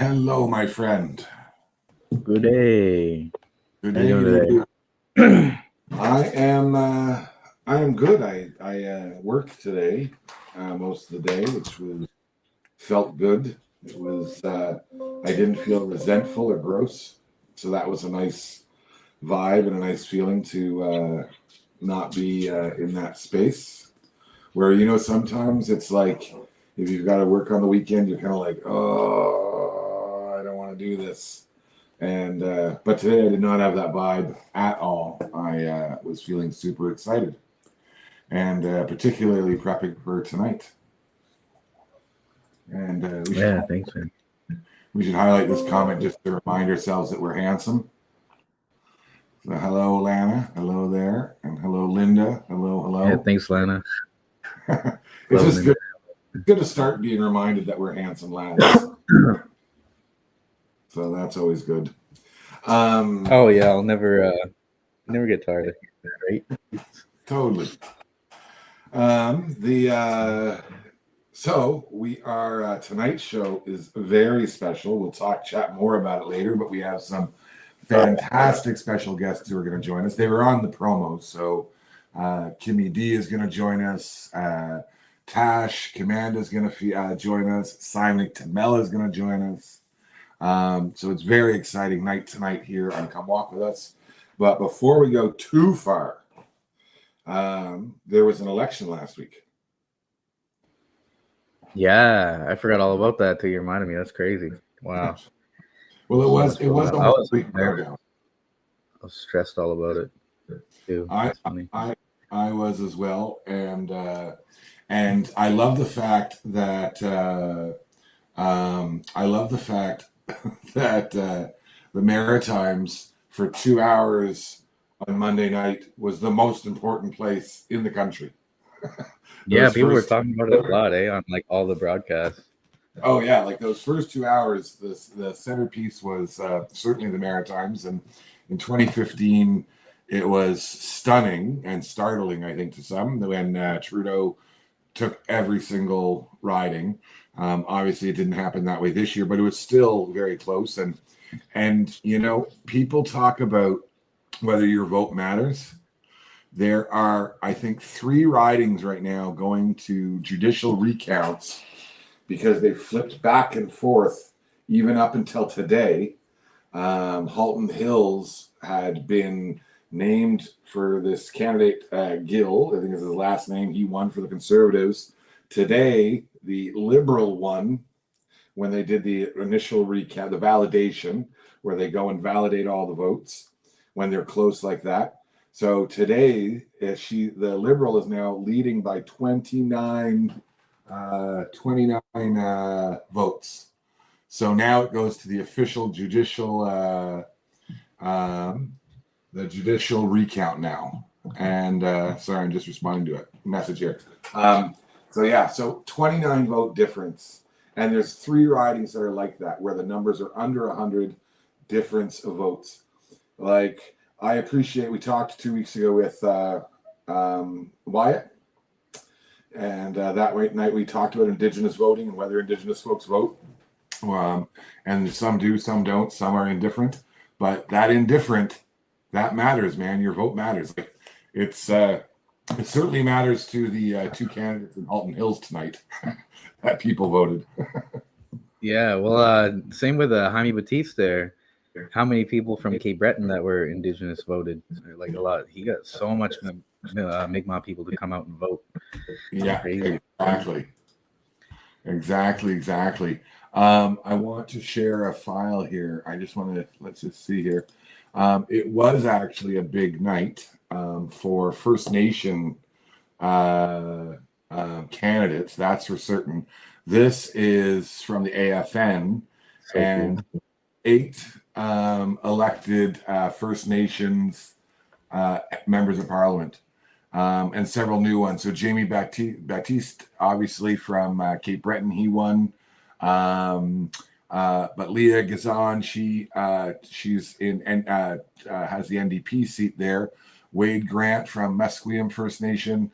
Hello, my friend. Good day. Good How you day. doing today? I am good. I worked today most of the day, which felt good. It was I didn't feel resentful or gross, so that was a nice vibe and a nice feeling to not be in that space where sometimes it's like if you've got to work on the weekend, you're kind of like, oh, I don't want to do this. And but today I did not have that vibe at all. I was feeling super excited, and particularly prepping for tonight. And Thanks, man. we should highlight this comment just to remind ourselves that we're handsome. So hello, Lana. Hello there, and hello, Linda. Hello. Yeah, thanks, Lana. It's just good to start being reminded that we're handsome lads. So that's always good. Oh yeah, I'll never get tired of that, right? Totally. So we are tonight's show is very special. We'll chat more about it later, but we have some fantastic special guests who are going to join us. They were on the promo, so Kimmie D is going to join us. Tash Commander is going to join us. Saimaniq is going to join us. So it's very exciting night tonight here on Come Walk With Us. But before we go too far, there was an election last week. Yeah, I forgot all about that till you reminded me. That's crazy. Wow. Well, it was almost a week ago. I was stressed all about it too. I was as well, and I love the fact that that the Maritimes for 2 hours on Monday night was the most important place in the country. Yeah, people were talking about it a lot, on like all the broadcasts. Oh yeah, like those first 2 hours, the centerpiece was certainly the Maritimes, and in 2015, it was stunning and startling, I think, to some when Trudeau took every single riding. Obviously, it didn't happen that way this year, but it was still very close. And people talk about whether your vote matters. There are, I think, 3 ridings right now going to judicial recounts because they flipped back and forth even up until today. Halton Hills had been named for this candidate, Gill, I think is his last name. He won for the Conservatives. Today, the Liberal won when they did the initial recount, the validation, where they go and validate all the votes when they're close like that. So today, the Liberal is now leading by 29 votes. So now it goes to the official judicial judicial recount now. And sorry, I'm just responding to a message here. So 29 vote difference. And there's 3 ridings that are like that, where the numbers are under 100 difference of votes. Like, I appreciate, we talked 2 weeks ago with Wyatt. And that night we talked about Indigenous voting and whether Indigenous folks vote. And some do, some don't, some are indifferent. But that indifferent, that matters, man. Your vote matters. Like, it certainly matters to the 2 candidates in Halton Hills tonight that people voted. Yeah, well, same with Jaime Batiste there. How many people from Cape Breton that were Indigenous voted? Like a lot. He got so much Mi'kmaq people to come out and vote. Yeah, exactly. I want to share a file here. I just want to, let's just see here. It was actually a big night for First Nation candidates, that's for certain. This is from the AFN, and 8 elected First Nations members of Parliament, and several new ones. So Jamie Baptiste, obviously from Cape Breton, he won. But Leah Gazan, she's in and has the NDP seat there. Wade Grant from Musqueam First Nation.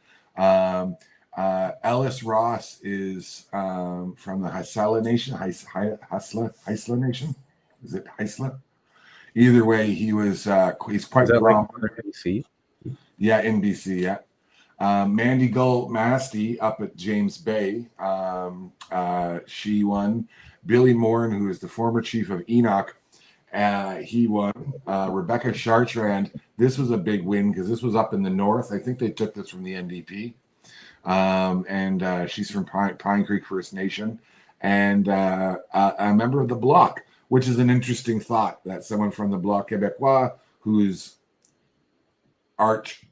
Ellis Ross is from the Haisla Nation. Haisla Nation? Is it Haisla? Either way, he's quite Is that like prominent. NBC? Yeah, NBC, yeah. Mandy Gull Masty up at James Bay. She won. Billy Morin, who is the former chief of Enoch, he won. Rebecca Chartrand, this was a big win because this was up in the north. I think they took this from the NDP. And she's from Pine Creek First Nation and a member of the Bloc, which is an interesting thought that someone from the Bloc Québécois, whose arch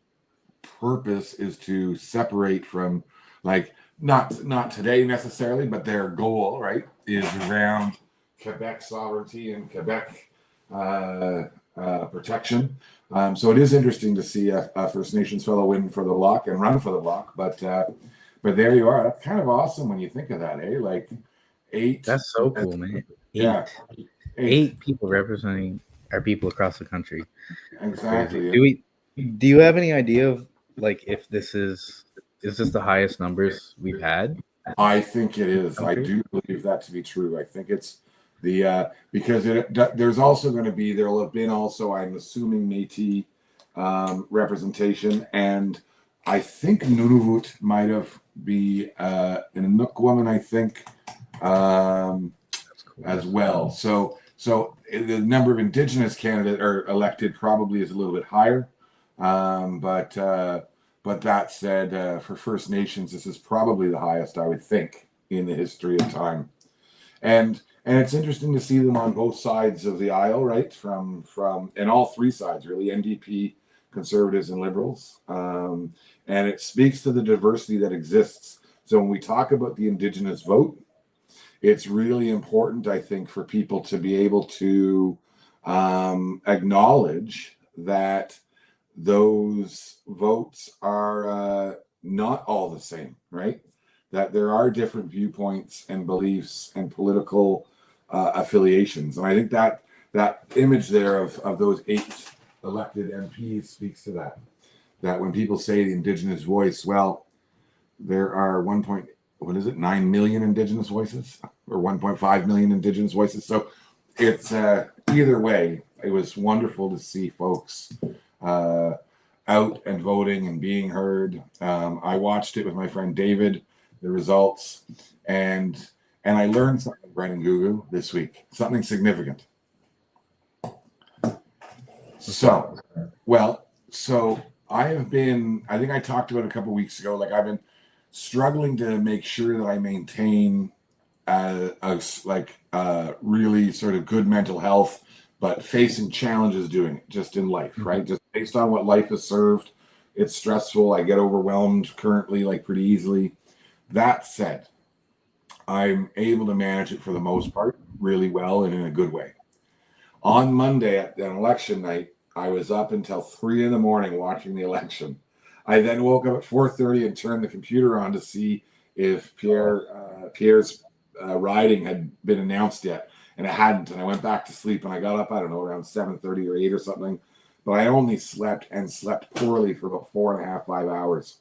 purpose is to separate from, like, not today necessarily, but their goal, right, is around Quebec sovereignty and Quebec protection. So it is interesting to see a First Nations fellow win for the Bloc and run for the Bloc, but there you are. That's kind of awesome when you think of that, eh? Like 8. That's so cool, man. Yeah, 8 people representing our people across the country. exactly. Do you have any idea of, like, if this is this the highest numbers we've had? I think it is. I do believe that to be true. I think it's the because there's also going to be, there will have been also, I'm assuming, Métis representation, and I think Nunavut might have be an Inuk woman, I think, as well. So the number of Indigenous candidates are elected probably is a little bit higher, but that said, for First Nations, this is probably the highest, I would think, in the history of time. And it's interesting to see them on both sides of the aisle, right? From and all three sides, really, NDP, Conservatives, and Liberals. And it speaks to the diversity that exists. So when we talk about the Indigenous vote, it's really important, I think, for people to be able to acknowledge that those votes are not all the same, right? That there are different viewpoints and beliefs and political affiliations. And I think that image there of those 8 elected MPs speaks to that. That when people say the Indigenous voice, well, there are 9 million Indigenous voices, or 1.5 million Indigenous voices. So it's either way, it was wonderful to see folks out and voting and being heard. I watched it with my friend David, the results, and I learned something, Brennan Gugu, this week, something significant. So I have been, I think I talked about it a couple of weeks ago, like I've been struggling to make sure that I maintain really sort of good mental health, but facing challenges doing it just in life, right? Just based on what life has served. It's stressful. I get overwhelmed currently, like pretty easily. That said, I'm able to manage it for the most part really well and in a good way. On Monday at an election night, I was up until 3 a.m. watching the election. I then woke up at 4:30 and turned the computer on to see if Pierre's riding had been announced yet, and it hadn't. And I went back to sleep, and I got up, I don't know, around 7:30 or 8 or something. But I only slept poorly for about 4.5, 5 hours.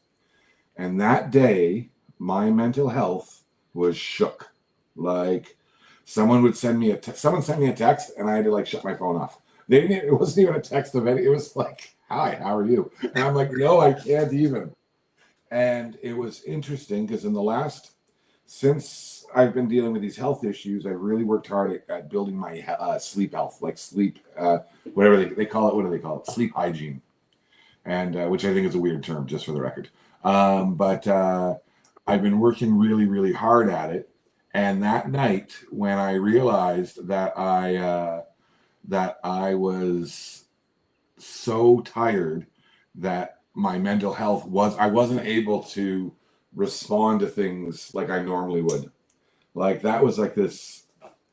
And that day, my mental health was shook. Like someone sent me a text, and I had to like shut my phone off. It wasn't even a text of it. It was like, "Hi, how are you?" And I'm like, "No, I can't even." And it was interesting because since I've been dealing with these health issues, I've really worked hard at building my sleep health, like sleep, whatever they call it. What do they call it? Sleep hygiene, and which I think is a weird term, just for the record. But I've been working really, really hard at it. And that night, when I realized that I was so tired that my mental health I wasn't able to respond to things like I normally would. Like that was like this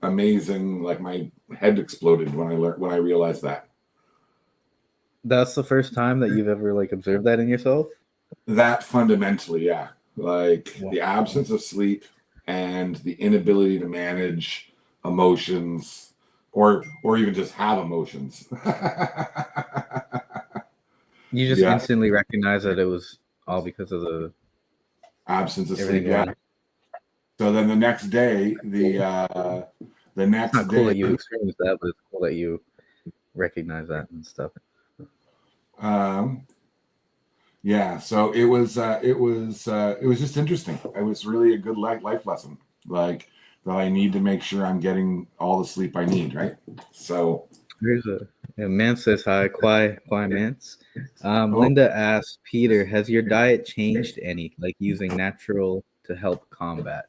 amazing, like my head exploded when I realized that. That's the first time that you've ever like observed that in yourself? That fundamentally, yeah. Like the absence of sleep and the inability to manage emotions or even just have emotions. You just instantly recognize that it was all because of the absence of Everything sleep. Yeah. going. So then the next day, the next It's not cool day, that you experienced that, but it's cool that you recognize that and stuff. yeah. So it was just interesting. It was really a good life lesson. Like that, I need to make sure I'm getting all the sleep I need. Right. So. Here's a man says hi, Kwai Mance. Oh, Linda asks, Peter, has your diet changed any, like using natural to help combat?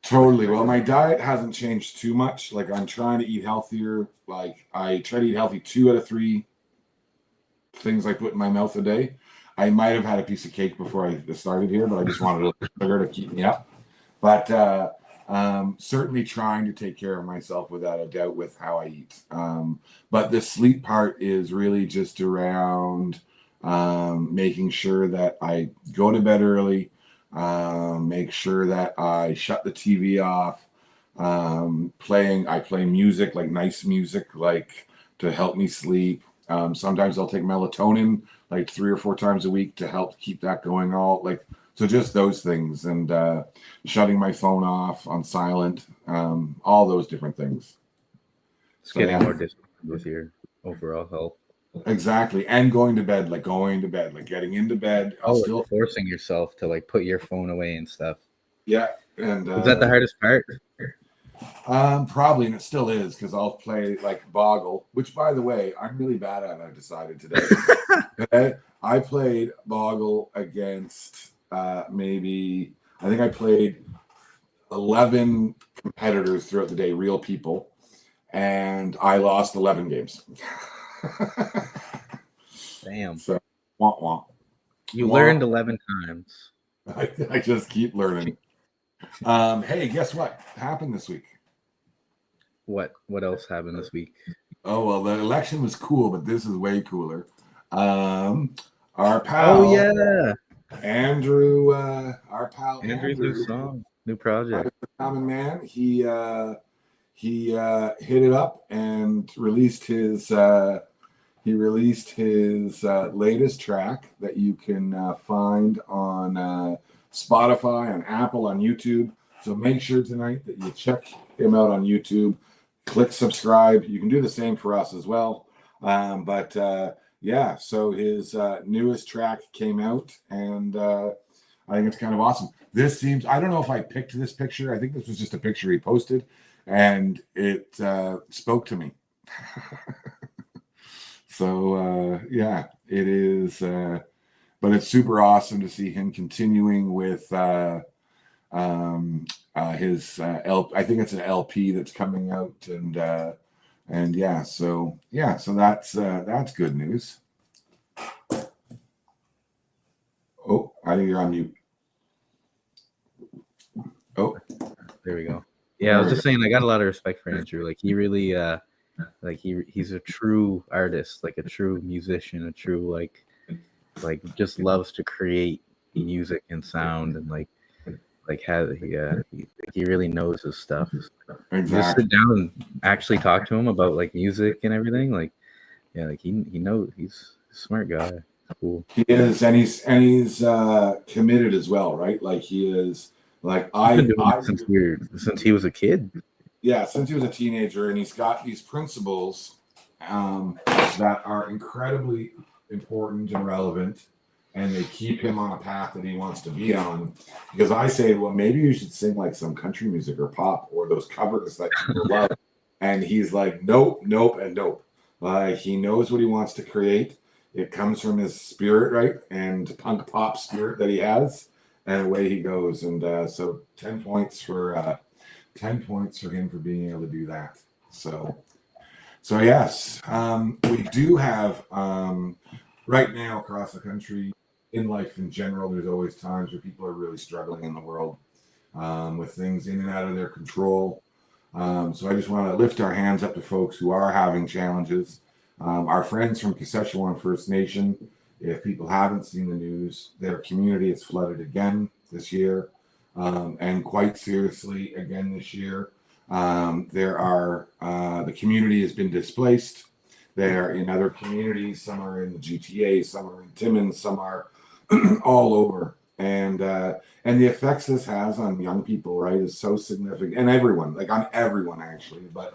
totally. Well, my diet hasn't changed too much. Like I'm trying to eat healthier. Like I try to eat healthy 2 out of 3 things I put in my mouth a day. I might have had a piece of cake before I started here, but I just wanted a little sugar to keep me up. But certainly trying to take care of myself without a doubt with how I eat. But the sleep part is really just around making sure that I go to bed early, make sure that I shut the TV off. I play music, like nice music, like to help me sleep. Sometimes I'll take melatonin like 3 or 4 times a week to help keep that going. So just those things, and shutting my phone off on silent, all those different things. It's So getting yeah, more disciplined with your overall health. exactly. And going to bed, like getting into bed. I'll Oh, like still, forcing yourself to like put your phone away and stuff. yeah, and Is that the hardest part? probably, and it still is because I'll play like Boggle, which by the way, I'm really bad at. I decided today. Okay? I played Boggle against maybe I think I played 11 competitors throughout the day, real people, and I lost 11 games. Damn. So, wah, wah. You Wah. learned 11 times. I just keep learning. Hey, guess what happened this week? What else happened this week? Oh, well, the election was cool, but this is way cooler. Our pal, Oh yeah, Andrew, our pal Andrew's Andrew, new song, new project. common man, he hit it up and released his latest track that you can find on Spotify, on Apple, on YouTube. So make sure tonight that you check him out on YouTube. Click subscribe. You can do the same for us as well. Yeah, so his newest track came out, and I think it's kind of awesome. I don't know if I picked this picture. I think this was just a picture he posted, and it spoke to me. So yeah, it is. But it's super awesome to see him continuing with his I think it's an LP that's coming out, and yeah, so that's good news. Oh, I think you're on mute. Oh, There we go. Yeah, I was just saying, I got a lot of respect for Andrew. Like he really, like he's a true artist, like a true musician, a true like just loves to create music and sound, and like he really knows his stuff. Just exactly. sit down and actually talk to him about like music and everything. Like yeah, like he knows, he's a smart guy. Cool. He is, and he's committed as well, right? Like he is. Like He's been doing it since he was a kid. yeah, since he was a teenager, and he's got these principles that are incredibly important and relevant, and they keep him on a path that he wants to be on. Because I say, well, maybe you should sing like some country music or pop or those covers that people love. And he's like, nope, nope, and nope. Like he knows what he wants to create. It comes from his spirit, right? And punk pop spirit that he has, and away he goes. And so 10 points for him for being able to do that. So yes, we do have right now across the country, in life in general, there's always times where people are really struggling in the world with things in and out of their control. So I just want to lift our hands up to folks who are having challenges. Our friends from Saskatchewan First Nation, if people haven't seen the news, their community is flooded again this year, and quite seriously again this year. The community has been displaced. They're in other communities. Some are in the GTA, some are in Timmins, some are all over. and the effects this has on young people, right, is so significant, and everyone, like on everyone actually. But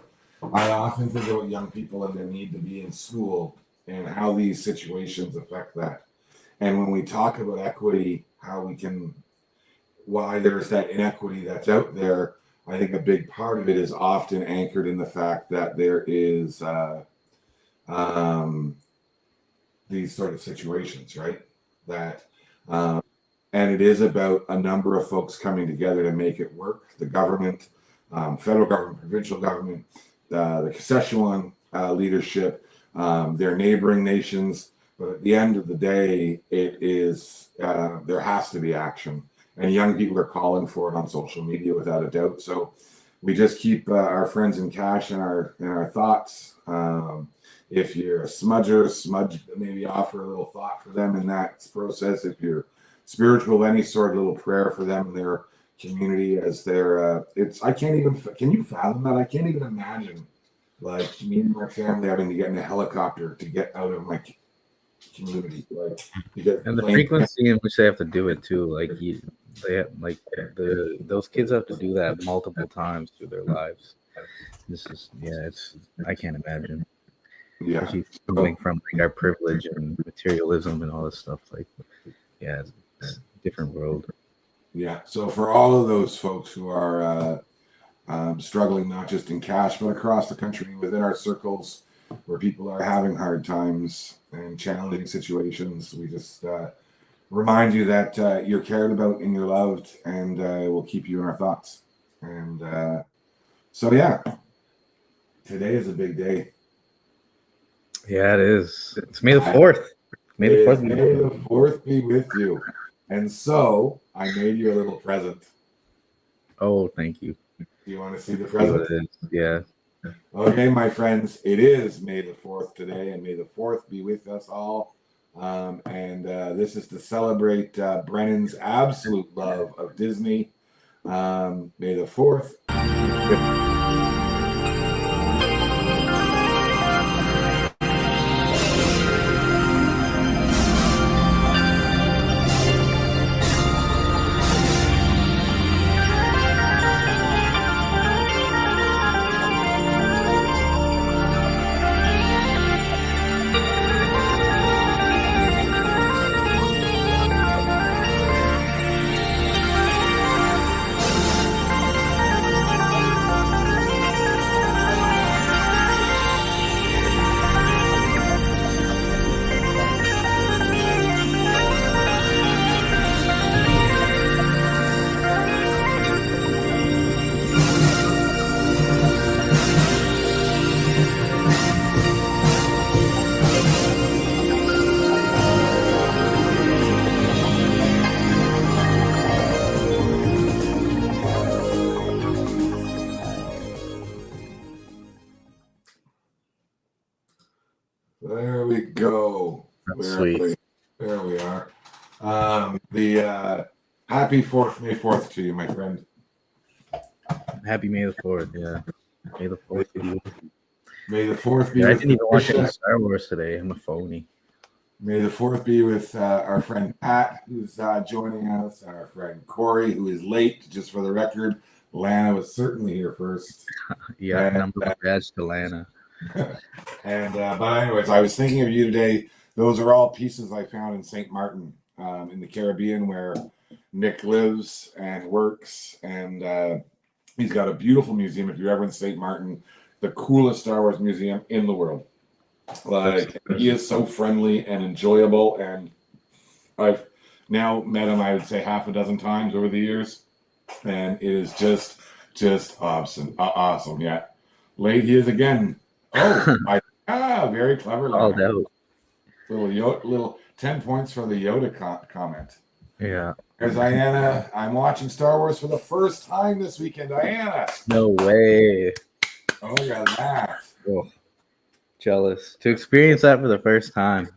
I often think about young people and their need to be in school and how these situations affect that. And when we talk about equity, how we can, why there's that inequity that's out there, I think a big part of it is often anchored in the fact that there is um, these sort of situations, right? That, and it is about a number of folks coming together to make it work. The government, federal government, provincial government, the Saskatchewan leadership, their neighboring nations. But at the end of the day, it is there has to be action, and young people are calling for it on social media without a doubt. So we just keep our friends in cash in our thoughts. If you're a smudger, smudge, maybe offer a little thought for them in that process. If you're spiritual, any sort of little prayer for them in their community as their I can't even, can you fathom that? I can't even imagine like me and my family having to get in a helicopter to get out of my community, like, because And the frequency in which they have to do it too, those kids have to do that multiple times through their lives. This is it's I can't imagine. yeah, Especially coming from like our privilege and materialism and all this stuff. Like, it's a different world. yeah. So for all of those folks who are struggling, not just in cash, but across the country within our circles where people are having hard times and challenging situations, we just remind you that you're cared about and you're loved, and we'll keep you in our thoughts. And so, yeah, today is a big day. Yeah, it is. It's May the 4th. May the 4th. May the 4th be with you. And so I made you a little present. Oh, thank you. Do you want to see the present? Yeah. Okay, my friends, it is May the 4th today, and may the 4th be with us all. And this is to celebrate Brennan's absolute love of Disney. May the 4th. There we go. That's sweet. There we are. The happy 4th, May 4th to you, my friend. Happy May the 4th, yeah. May the 4th be with you. May the 4th be I with didn't even watch any Star Wars today. I'm a phony. May the 4th be with our friend Pat, who's joining us, our friend Corey, who is late, just for the record. Lana was certainly here first. Yeah, number one badge to Lana. And but anyways, I was thinking of you today. Those are all pieces I found in St. Martin, in the Caribbean, where Nick lives and works, and he's got a beautiful museum. If you're ever in St. Martin, the coolest Star Wars museum in the world. Like, he is so friendly and enjoyable, and I've now met him, I would say, half a dozen times over the years, and it is just awesome. Awesome, yeah. Late he is again. Oh, very clever. All out. Little 10 points for the Yoda comment. Yeah. There's Diana. I'm watching Star Wars for the first time this weekend. Diana. No way. Oh, look at that. Oh, jealous. To experience that for the first time.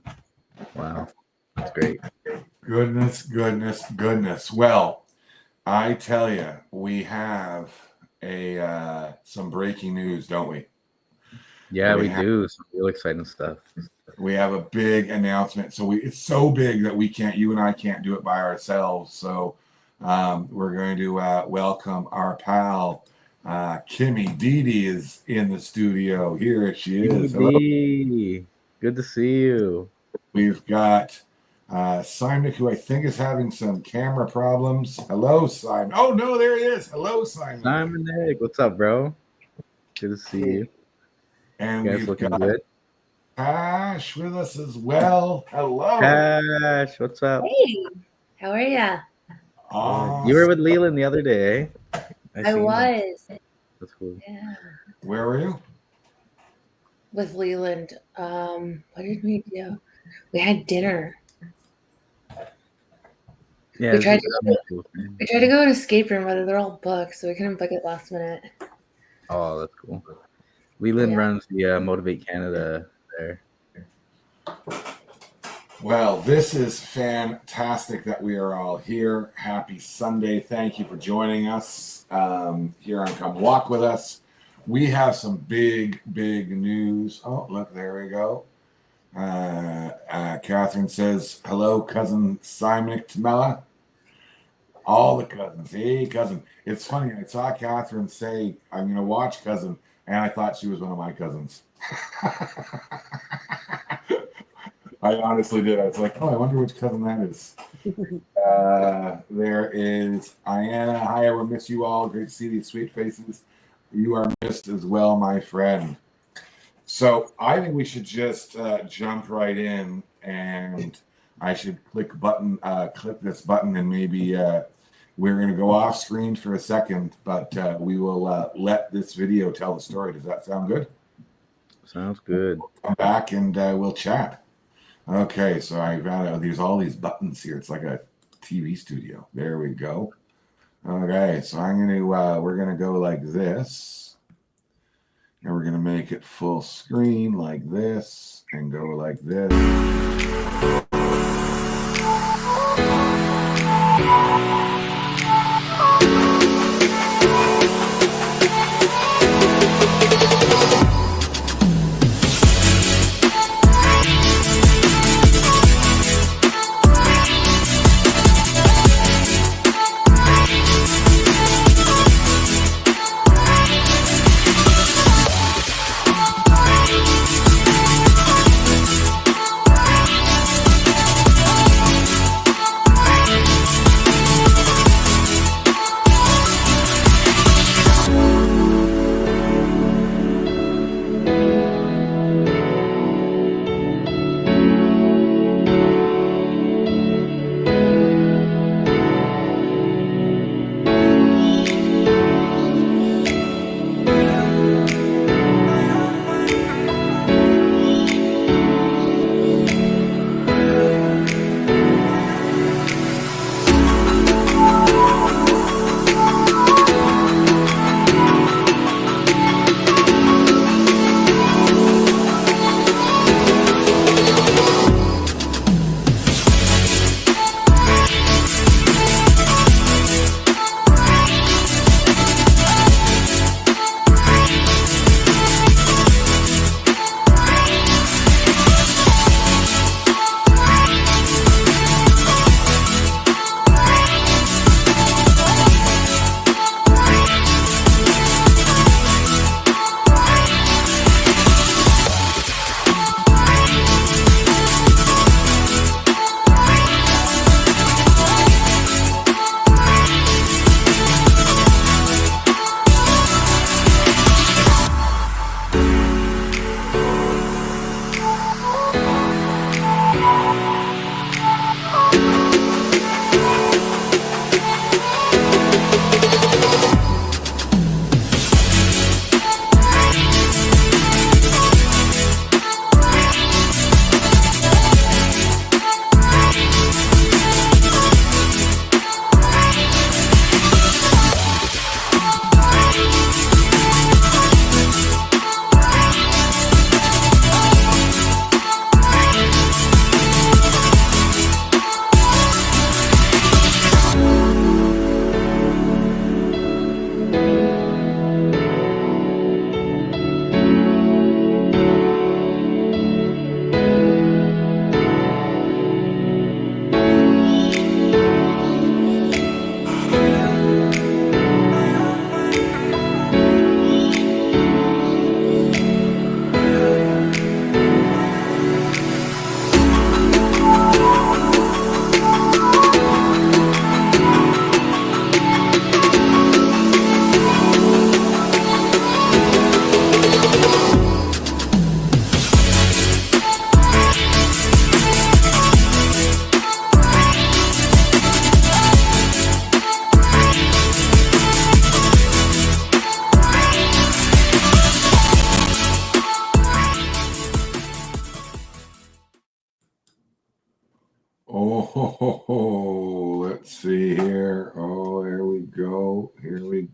Wow. That's great. Goodness. Well, I tell you, we have some breaking news, don't we? Yeah, we do. Some real exciting stuff. We have a big announcement. So it's so big that you and I can't do it by ourselves. So we're going to welcome our pal Kimmie D is in the studio. Here she is. Hello. D, good to see you. We've got Saimaniq, who I think is having some camera problems. Hello, Simon. Oh no, there he is. Hello, Simon. Saimaniq, what's up, bro? Good to see you. And You guys we've looking got good? Tash with us as well. Hello. Tash, what's up? Hey, how are ya? Awesome. You were with Leland the other day. I seen that. was. That's cool. Yeah. Where were you? With Leland. What did we do? We had dinner. Yeah, We this tried is to cool. We tried to go to an escape room, but they're all booked, so we couldn't book it last minute. Oh, that's cool. Leland Yeah. runs the Motivate Canada there. Well, this is fantastic that we are all here. Happy Sunday. Thank you for joining us here on Come Walk With Us. We have some big news. Oh, look, there we go. Catherine says, hello, cousin Saimaniq Tamela. All the cousins. Hey, cousin. It's funny. I saw Catherine say, I'm going to watch cousin, and I thought she was one of my cousins. I honestly did. I was like, oh, I wonder which cousin that is. There is Iana. Hi, I will miss you all. Great to see these sweet faces. You are missed as well, my friend. So I think we should just jump right in, and I should click this button, and maybe we're going to go off screen for a second, but we will let this video tell the story. Does that sound good? Sounds good. Come back and we'll chat. Okay, so I got there's all these buttons here. It's like a TV studio. There we go. Okay, so we're gonna go like this, and we're gonna make it full screen like this, and go like this.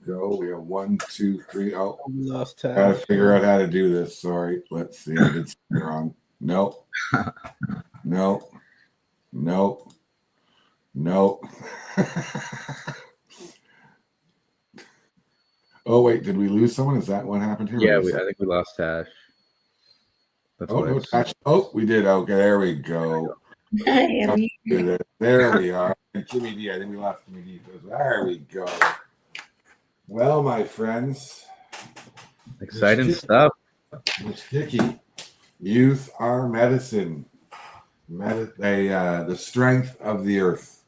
go. We have 1, 2, 3. Oh, Lost gotta Tash. figure out how to do this. Sorry. Let's see. I did something wrong. Nope. Nope. Nope. Nope. Oh, wait. Did we lose someone? Is that what happened here? Yeah, I think we lost Tash. That's Oh, what no, I Tash. Oh, we did. Okay, there we go. Yeah, There we are. And Kimmie D. I think we lost Kimmie D. There we go. Well, my friends. exciting stuff. Mishkiki, youth are medicine. The strength of the earth.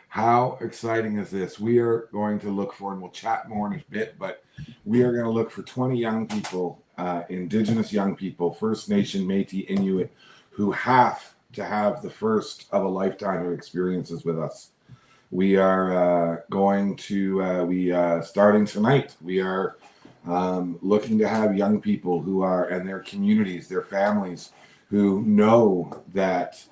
How exciting is this? We are going to look for, and we'll chat more in a bit, but we are going to look for 20 young people, Indigenous young people, First Nation, Métis, Inuit, who have to have the first of a lifetime of experiences with us. We are starting tonight, we are looking to have young people who are, and their communities, their families, who know that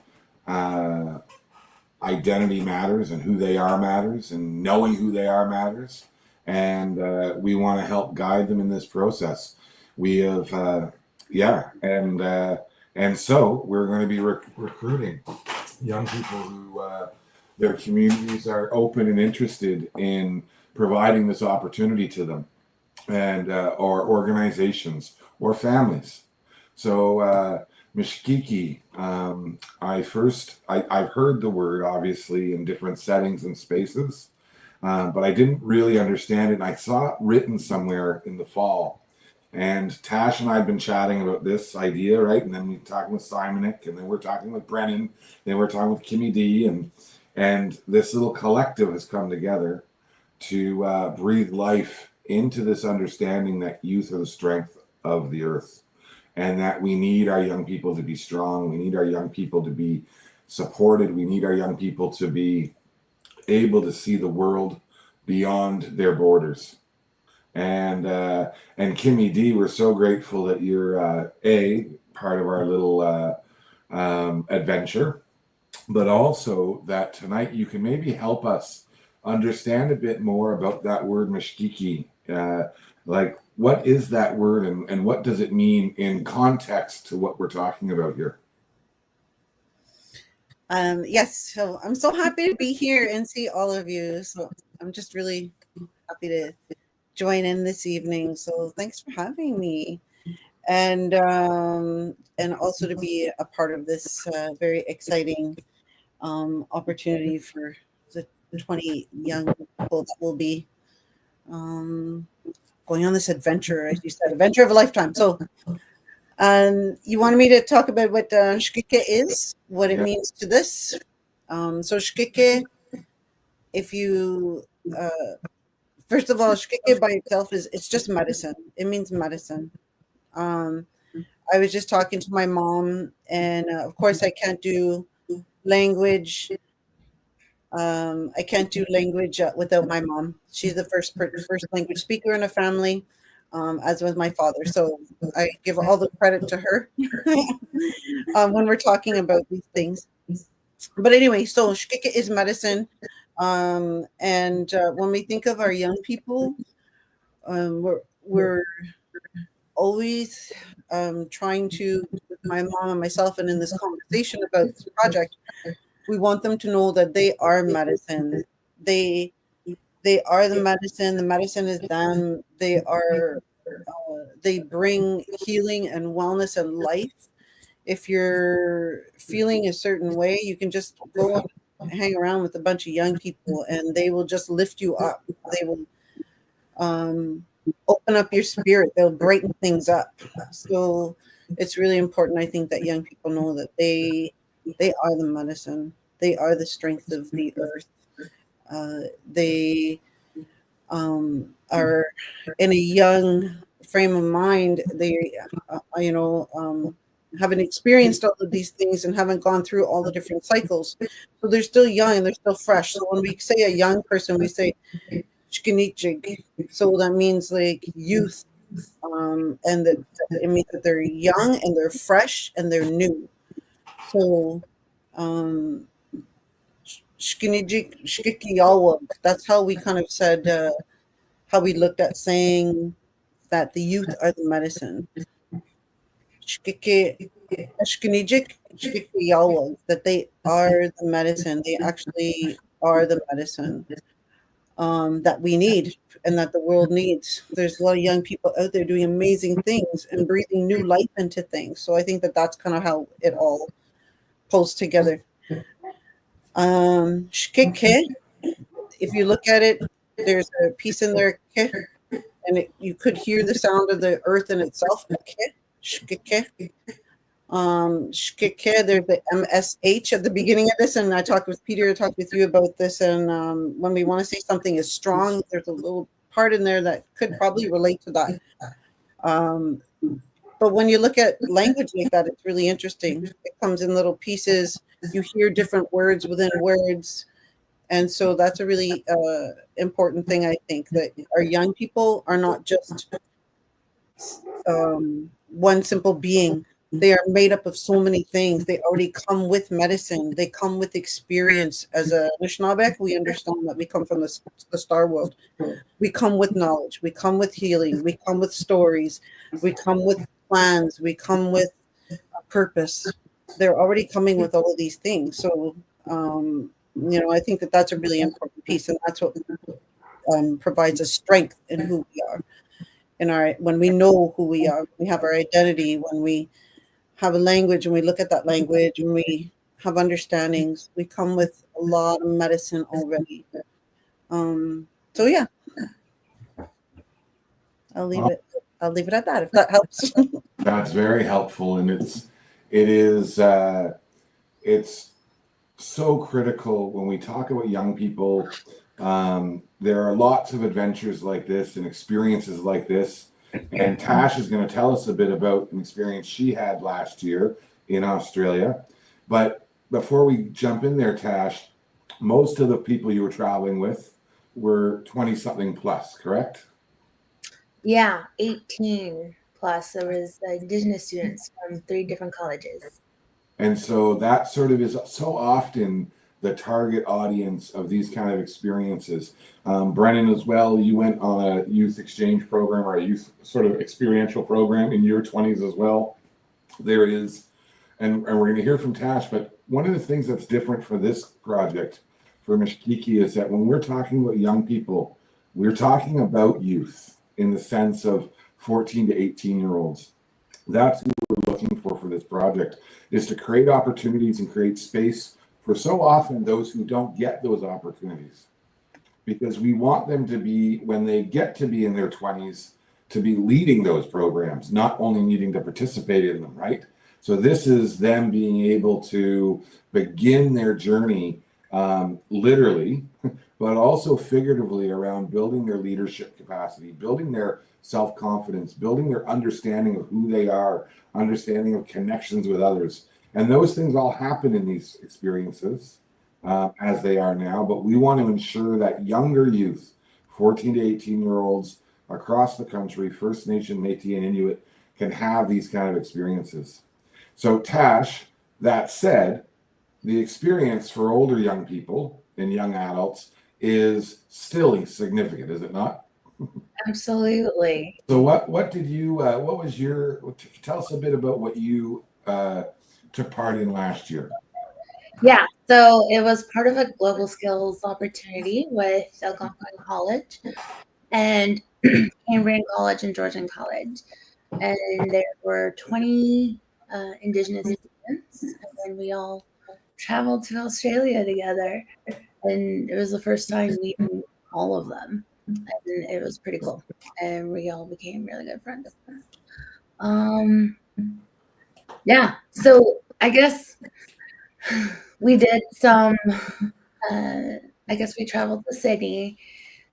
identity matters and who they are matters, and knowing who they are matters. And we want to help guide them in this process. We have, and so we're going to be recruiting young people who their communities are open and interested in providing this opportunity to them, and or organizations or families. So Mishkiki, I've heard the word obviously in different settings and spaces, but I didn't really understand it. And I saw it written somewhere in the fall. And Tash and I have been chatting about this idea, right? And then we're talking with Saimaniq, and then we're talking with Brennan, then we're talking with Kimmie D, and this little collective has come together to breathe life into this understanding that youth are the strength of the earth, and that we need our young people to be strong. We need our young people to be supported. We need our young people to be able to see the world beyond their borders. And Kimmie D, we're so grateful that you're a part of our little adventure, but also that tonight you can maybe help us understand a bit more about that word Mishkiki. Like, what is that word, and what does it mean in context to what we're talking about here? Yes, so I'm so happy to be here and see all of you. So I'm just really happy to join in this evening. So thanks for having me, and also to be a part of this very exciting opportunity for the 20 young people that will be going on this adventure, as you said, adventure of a lifetime. So you wanted me to talk about what Shkike is, what it means to this. So Shkike, if you first of all, Shkike by itself it's just medicine. It means medicine. I was just talking to my mom, and of course I can't do language. I can't do language without my mom. She's the first language speaker in a family, as was my father. So I give all the credit to her when we're talking about these things. But anyway, so Shkike is medicine. And when we think of our young people, we're always trying to, with my mom and myself, and in this conversation about this project, we want them to know that they are medicine. They are the medicine. The medicine is them. They are. They bring healing and wellness and life. If you're feeling a certain way, you can just go and hang around with a bunch of young people, and they will just lift you up. They will open up your spirit. They'll brighten things up. So it's really important, I think, that young people know that they are the medicine. They are the strength of the earth. They are in a young frame of mind. They, haven't experienced all of these things and haven't gone through all the different cycles. So they're still young and they're still fresh. So when we say a young person, we say shkinichig. So that means like youth. And that it means that they're young and they're fresh and they're new. So shkinichig, shkiki yawag. That's how we kind of said how we looked at saying that the youth are the medicine. Shkike, Ashkenijik, Shkike Yalwa, that they are the medicine. They actually are the medicine that we need and that the world needs. There's a lot of young people out there doing amazing things and breathing new life into things. So I think that that's kind of how it all pulls together. Shkike, if you look at it, there's a piece in there, ke, and you could hear the sound of the earth in itself. Ke, shkike. Shkike, there's the MSH at the beginning of this, and I talked with Peter, I talked with you about this, and when we want to say something is strong, there's a little part in there that could probably relate to that. But when you look at language like that, it's really interesting. It comes in little pieces. You hear different words within words. And so that's a really important thing, I think, that our young people are not just one simple being. They are made up of so many things. They already come with medicine. They come with experience. As a Anishinaabe, we understand that we come from the star world. We come with knowledge. We come with healing. We come with stories. We come with plans. We come with a purpose. They're already coming with all of these things. So, I think that that's a really important piece, and that's what provides us strength in who we are. When we know who we are, we have our identity, when we have a language and we look at that language and we have understandings, we come with a lot of medicine already. So yeah, I'll leave it at that, if that helps. That's very helpful, and it's so critical when we talk about young people. There are lots of adventures like this and experiences like this. And Tash is going to tell us a bit about an experience she had last year in Australia. But before we jump in there, Tash, most of the people you were traveling with were 20-something plus, correct? Yeah, 18 plus. There was Indigenous students from 3 different colleges. And so that sort of is so often the target audience of these kind of experiences. Brennan, as well, you went on a youth exchange program or a youth sort of experiential program in your 20s as well. There is, and we're going to hear from Tash, but one of the things that's different for this project for Mishkiki is that when we're talking about young people, we're talking about youth in the sense of 14 to 18-year-olds. That's what we're looking for this project, is to create opportunities and create space for so often those who don't get those opportunities, because we want them to be, when they get to be in their 20s, to be leading those programs, not only needing to participate in them, right? So this is them being able to begin their journey literally, but also figuratively, around building their leadership capacity, building their self-confidence, building their understanding of who they are, understanding of connections with others. And those things all happen in these experiences as they are now, but we want to ensure that younger youth, 14 to 18-year-olds across the country, First Nation, Métis, and Inuit, can have these kind of experiences. So Tash, that said, the experience for older young people and young adults is still significant, is it not? Absolutely. So what did you, what was your, tell us a bit about what you took part in last year. Yeah, so it was part of a global skills opportunity with Algonquin College and Cambrian College and Georgian College. And there were 20 Indigenous students, and then we all traveled to Australia together. And it was the first time meeting all of them. And it was pretty cool. And we all became really good friends. Yeah, so I guess we did some, I guess we traveled to Sydney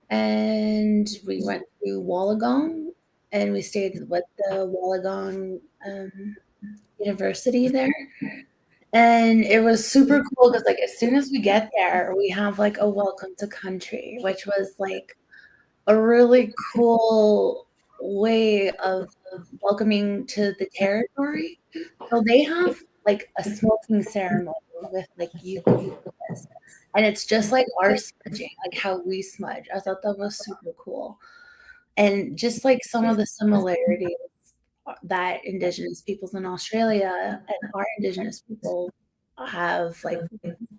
and we went to Wollongong and we stayed with the Wollongong University there. And it was super cool because, like, as soon as we get there, we have like a welcome to country, which was like a really cool way of welcoming to the territory. So they have like a smoking ceremony with like eucalyptus, and it's just like our smudging, like how we smudge. I thought that was super cool. And just like some of the similarities that Indigenous peoples in Australia and our Indigenous people have, like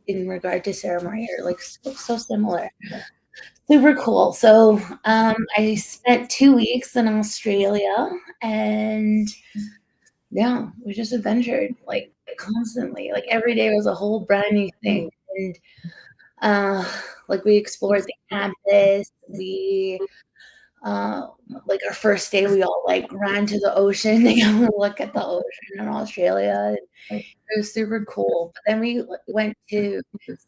in regard to ceremony, are like so similar. Super cool. So I spent 2 weeks in Australia, and yeah, we just adventured like constantly. Like every day was a whole brand new thing. And like we explored the campus. We like our first day we all like ran to the ocean to go look at the ocean in Australia. It was super cool. But then we went to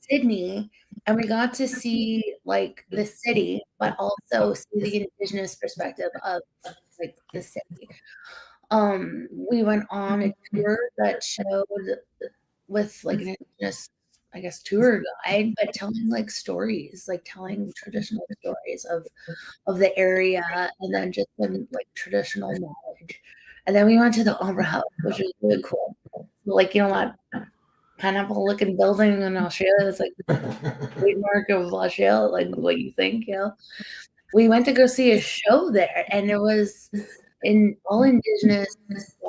Sydney, and we got to see like the city, but also see the Indigenous perspective of like the city. We went on a tour that showed with like an Indigenous, I guess, tour guide, but telling like stories, like telling traditional stories of the area, and then just some like traditional knowledge. And then we went to the Opera House, which was really cool. Like, you know what? Pineapple looking building in Australia. It's like the trademark of Australia, like what you think, you know. We went to go see a show there, and it was an all Indigenous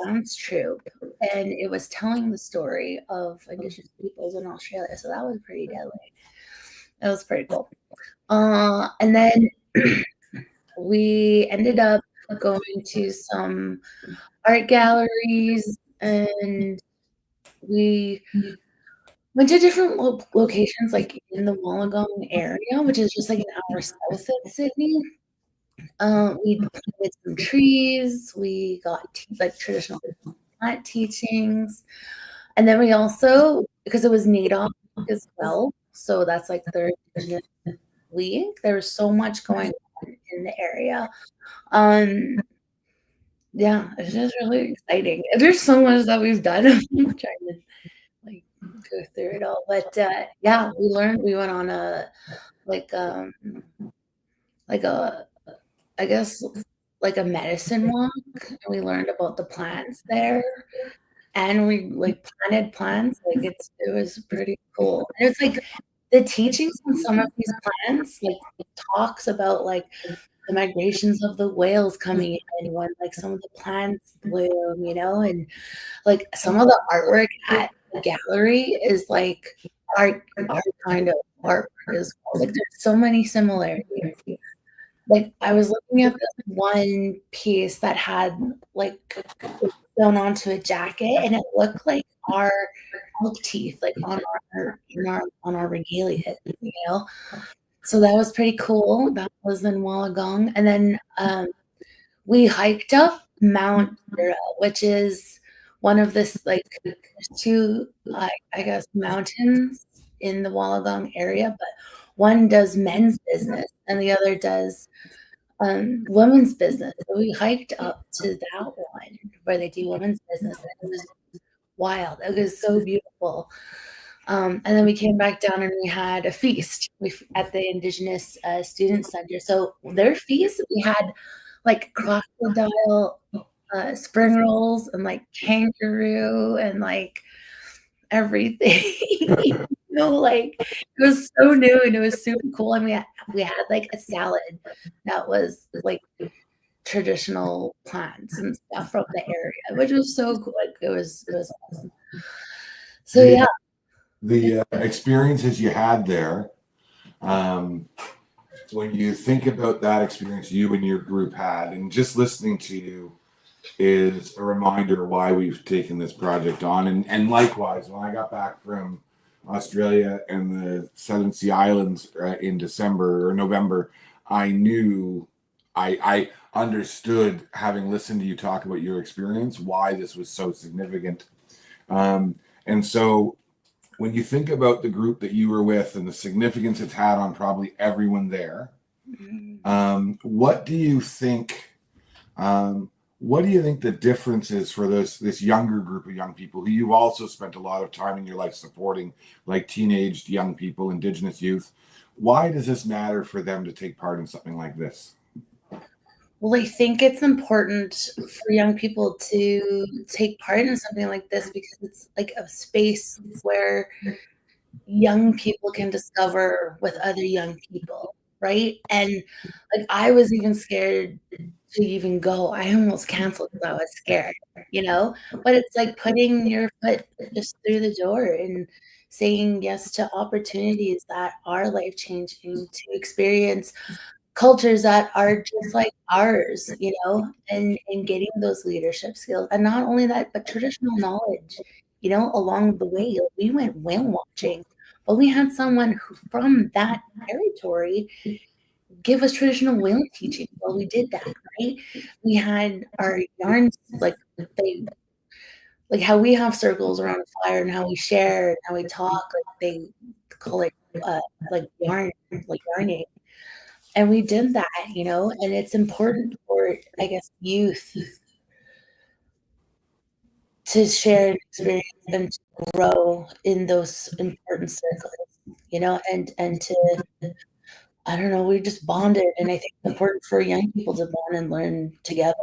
dance troupe, and it was telling the story of Indigenous peoples in Australia. So that was pretty deadly. That was pretty cool. And then we ended up going to some art galleries, and we went to different locations, like in the Wollongong area, which is just like an hour south of Sydney. We planted some trees. We got like traditional plant teachings, and then we also, because it was NAIDOC as well, so that's like their Indigenous league. There was so much going on in the area. Yeah, it's just really exciting. There's so much that we've done. I'm trying to like go through it all, but yeah, we learned. We went on a like like a I guess like a medicine walk, and we learned about the plants there, and we like planted plants. Like it was pretty cool. And it's like the teachings on some of these plants, like talks about like the migrations of the whales coming in when like some of the plants bloom, you know, and like some of the artwork at the gallery is like our kind of artwork as well. Like there's so many similarities. Like I was looking at this one piece that had like sewn onto a jacket, and it looked like our elk teeth, like on our regalia, you know. So that was pretty cool. That was in Wollongong, and then we hiked up Mount Zero, which is one of this like two, I guess, mountains in the Wollongong area, but one does men's business and the other does women's business. So we hiked up to that one where they do women's business, and it was wild. It was so beautiful. And then we came back down and we had a feast at the Indigenous Student Center. So their feast, we had like crocodile spring rolls and like kangaroo and like everything. You know, like it was so new and it was super cool. And we had like a salad that was like traditional plants and stuff from the area, which was so cool. Like, it was awesome. So yeah. The experiences you had there, when you think about that experience you and your group had, and just listening to you is a reminder why we've taken this project on. And likewise, when I got back from Australia and the Southern Sea Islands in December or November, I knew, I understood, having listened to you talk about your experience, why this was so significant. And so when you think about the group that you were with and the significance it's had on probably everyone there, what do you think? What do you think the difference is for this younger group of young people who you've also spent a lot of time in your life supporting, like teenaged young people, Indigenous youth? Why does this matter for them to take part in something like this? Well, I think it's important for young people to take part in something like this because it's like a space where young people can discover with other young people. right? And like I was even scared to even go. I almost canceled because I was scared, But it's like putting your foot just through the door and saying yes to opportunities that are life changing, to experience cultures that are just like ours, and getting those leadership skills. And not only that, but traditional knowledge, along the way. We went whale watching, but we had someone who from that territory give us traditional whale teaching while we did that, right? We had our yarns, like how we have circles around a fire and how we share and how we talk, like they call it like yarning. And we did that, and it's important for, I guess, youth to share an experience and to grow in those important circles, and to, I don't know, we just bonded. And I think it's important for young people to bond and learn together,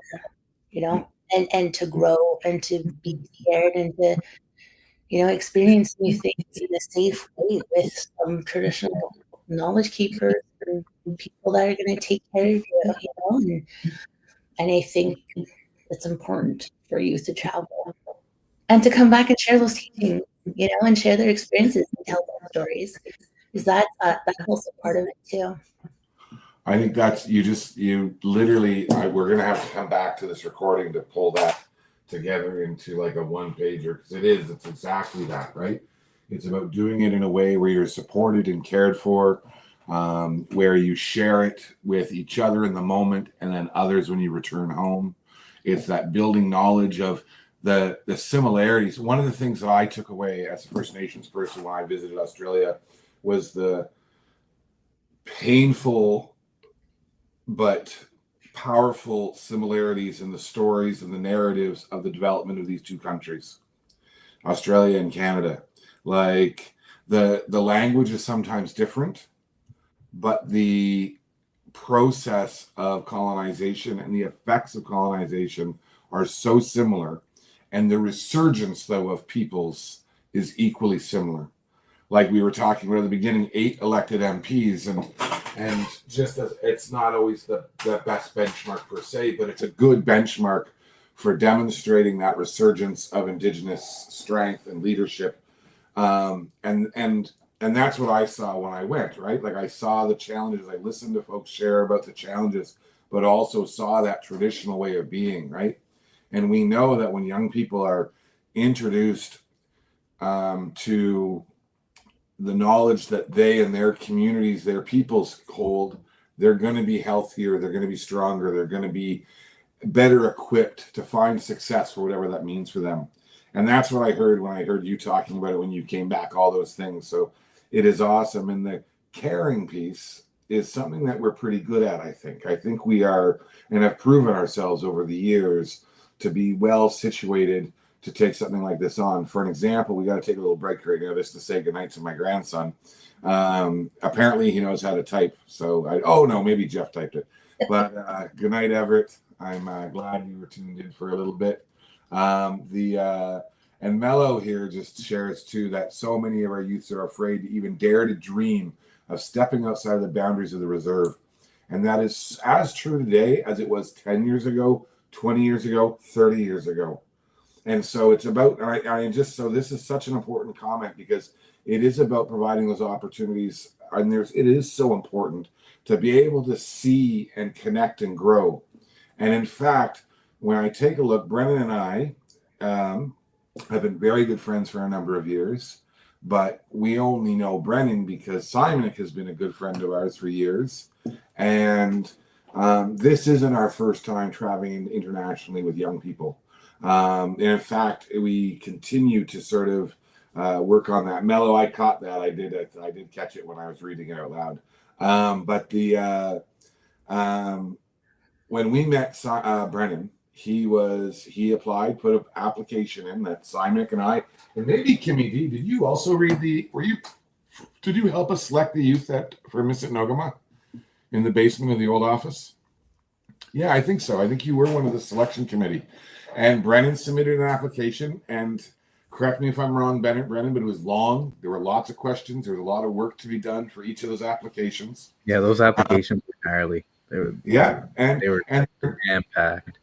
and to grow and to be scared and to, experience new things in a safe way with some traditional knowledge keepers and people that are going to take care of you, and I think it's important for youth to travel and to come back and share those teachings, and share their experiences and tell their stories, because that's also part of it too. I think that's you literally. We're gonna have to come back to this recording to pull that together into like a one pager, because it's exactly that, right? It's about doing it in a way where you're supported and cared for, where you share it with each other in the moment and then others when you return home. It's that building knowledge of the similarities. One of the things that I took away as a First Nations person when I visited Australia was the painful but powerful similarities in the stories and the narratives of the development of these two countries, Australia and Canada. Like the language is sometimes different, but the process of colonization and the effects of colonization are so similar, and the resurgence though of peoples is equally similar. Like we were talking about at the beginning, 8 elected MPs, and just as it's not always the best benchmark per se, but it's a good benchmark for demonstrating that resurgence of Indigenous strength and leadership. And that's what I saw when I went, right? Like I saw the challenges, I listened to folks share about the challenges, but also saw that traditional way of being, right? And we know that when young people are introduced to the knowledge that they and their communities, their peoples hold, they're going to be healthier, they're going to be stronger, they're going to be better equipped to find success for whatever that means for them. And that's what I heard when I heard you talking about it when you came back, all those things. So it is awesome. And the caring piece is something that we're pretty good at, I think. I think we are, and have proven ourselves over the years to be well situated to take something like this on. For an example, we got to take a little break right now just to say goodnight to my grandson. Apparently he knows how to type. So maybe Jeff typed it. But good night, Everett. I'm glad you were tuned in for a little bit. And Mello here just shares too that so many of our youths are afraid to even dare to dream of stepping outside the boundaries of the reserve. And that is as true today as it was 10 years ago, 20 years ago, 30 years ago. And so it's about, so this is such an important comment because it is about providing those opportunities. And it is so important to be able to see and connect and grow. And in fact, when I take a look, Brennan and I have been very good friends for a number of years, but we only know Brennan because Saimaniq has been a good friend of ours for years. And this isn't our first time traveling internationally with young people. And in fact, we continue to sort of work on that. Mello, I caught that. I did catch it when I was reading it out loud. But when we met Brennan, he applied, put an application in that Saimaniq and I, and maybe Kimmie D, did you also read did you help us select the youth for Mississauga in the basement of the old office? Yeah, I think so. I think you were one of the selection committee. And Brennan submitted an application, and Correct me if I'm wrong, Brennan, but it was long. There were lots of questions. There was a lot of work to be done for each of those applications. Yeah, those applications were gnarly. They were They were jam packed.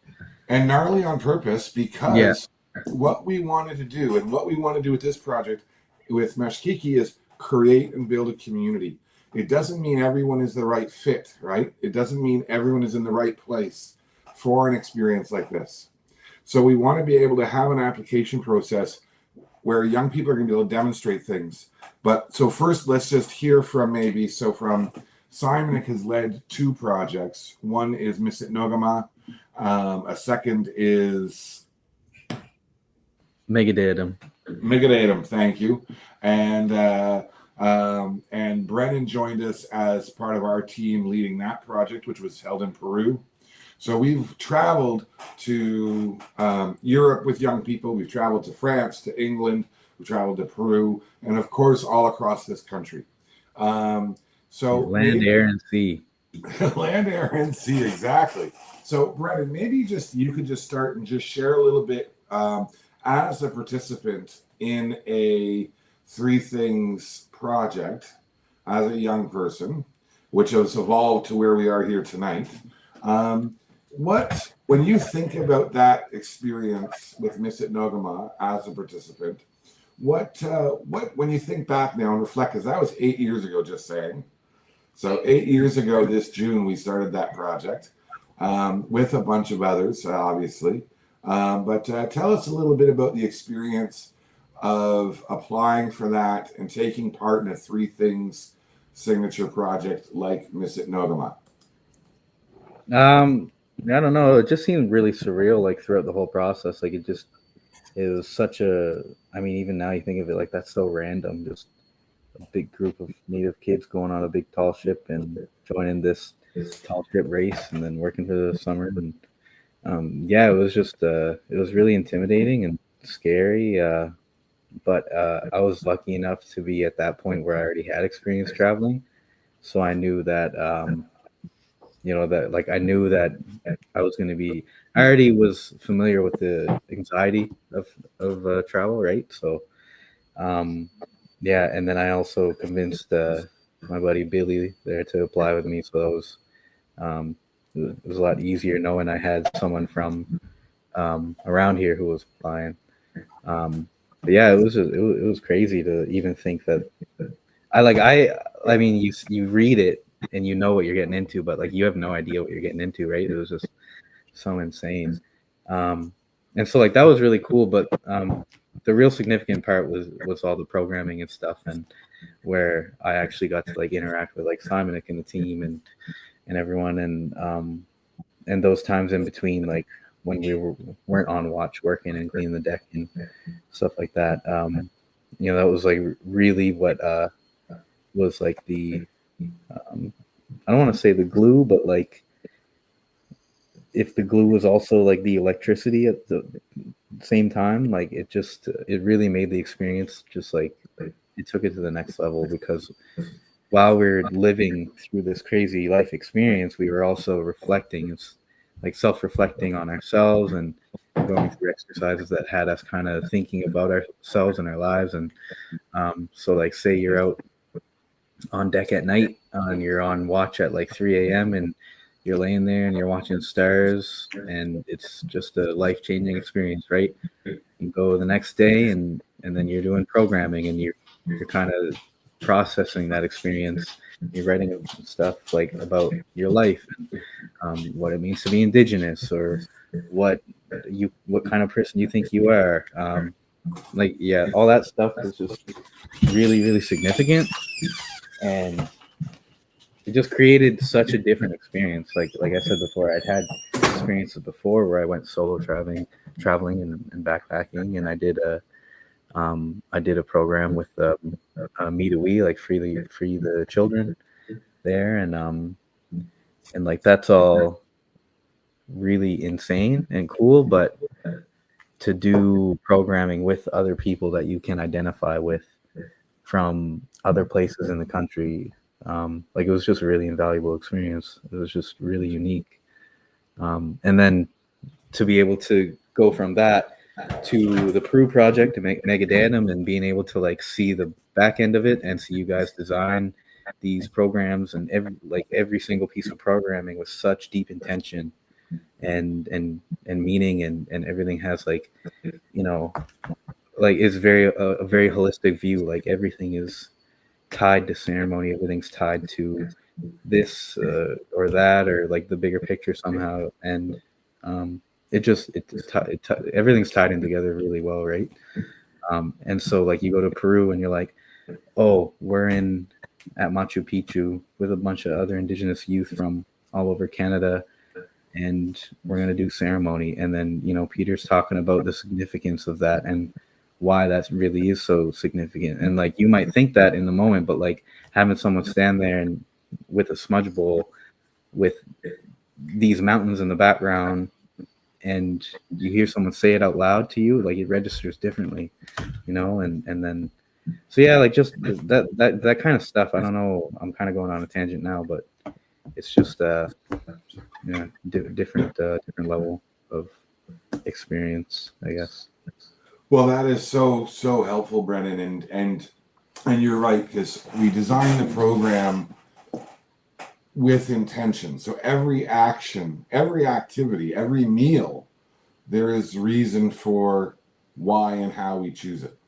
And gnarly on purpose, because what we wanted to do and what we want to do with this project with Mashkiki is create and build a community. It doesn't mean everyone is the right fit, right? It doesn't mean everyone is in the right place for an experience like this. So we want to be able to have an application process where young people are going to be able to demonstrate things. But so first, let's just hear from Saimaniq has led 2 projects. One is Misit Nogama. A second is Megadatum. Thank you. And Brennan joined us as part of our team leading that project, which was held in Peru. So we've traveled to Europe with young people. We've traveled to France, to England. We've traveled to Peru, and of course, all across this country. So land, air, and sea. Land, air, and sea, exactly. So, Brennan, maybe you could just start and just share a little bit as a participant in a 3 Things project as a young person, which has evolved to where we are here tonight. When you think about that experience with Misit Nogama as a participant, when you think back now and reflect, because that was 8 years ago, just saying. So 8 years ago, this June, we started that project with a bunch of others, obviously. But tell us a little bit about the experience of applying for that and taking part in a 3 Things signature project like Misit Nogama. I don't know. It just seemed really surreal, like throughout the whole process. Like it was such even now you think of it like that's so random. Just a big group of Native kids going on a big tall ship and joining this tall ship race and then working for the summer. And it was just it was really intimidating and scary. But I was lucky enough to be at that point where I already had experience traveling. So I knew that I knew that I was going to be. I already was familiar with the anxiety of travel, right? So, and then I also convinced my buddy Billy there to apply with me. So it was a lot easier knowing I had someone from around here who was applying. It was crazy to even think that you read it and you know what you're getting into, but like you have no idea what you're getting into, right? It was just so insane. And so like that was really cool, but the real significant part was all the programming and stuff, and where I actually got to like interact with like Saimaniq and the team and everyone, and those times in between, like when we weren't on watch working and cleaning the deck and stuff like that. That was like really what was like the I don't want to say the glue, but like if the glue was also like the electricity at the same time, like it really made the experience just like it took it to the next level, because while we were living through this crazy life experience, we were also reflecting. It's like self-reflecting on ourselves and going through exercises that had us kind of thinking about ourselves and our lives. And so like say you're out on deck at night and you're on watch at like 3 a.m. and you're laying there and you're watching stars, and it's just a life-changing experience, right? You go the next day and then you're doing programming and you're kind of processing that experience. You're writing stuff like about your life and what it means to be Indigenous, or what kind of person you think you are. All that stuff is just really, really significant, and it just created such a different experience. Like I said before, I'd had experiences before where I went solo traveling and backpacking, and I did a program with Me to We, like free the children there, and like that's all really insane and cool, but to do programming with other people that you can identify with from other places in the country, like it was just a really invaluable experience. It was just really unique, and then to be able to go from that to the Peru project to make Megadanum and being able to like see the back end of it and see you guys design these programs and every single piece of programming with such deep intention and meaning and everything has like, you know, like it's very a very holistic view. Like everything is tied to ceremony, everything's tied to this or that or like the bigger picture somehow, and it just everything's tied in together really well, right? And so like you go to Peru and you're like, oh, we're in at Machu Picchu with a bunch of other indigenous youth from all over Canada, and we're going to do ceremony. And then, you know, Peter's talking about the significance of that and why that really is so significant. And like, you might think that in the moment, but like having someone stand there and with a smudge bowl with these mountains in the background and you hear someone say it out loud to you, like it registers differently, you know? And then, so yeah, like just that kind of stuff. I don't know. I'm kind of going on a tangent now, but it's just yeah, different level of experience, I guess. Well, that is so helpful, Brennan, and you're right, because we designed the program with intention. So every action, every activity, every meal, there is reason for why and how we choose it.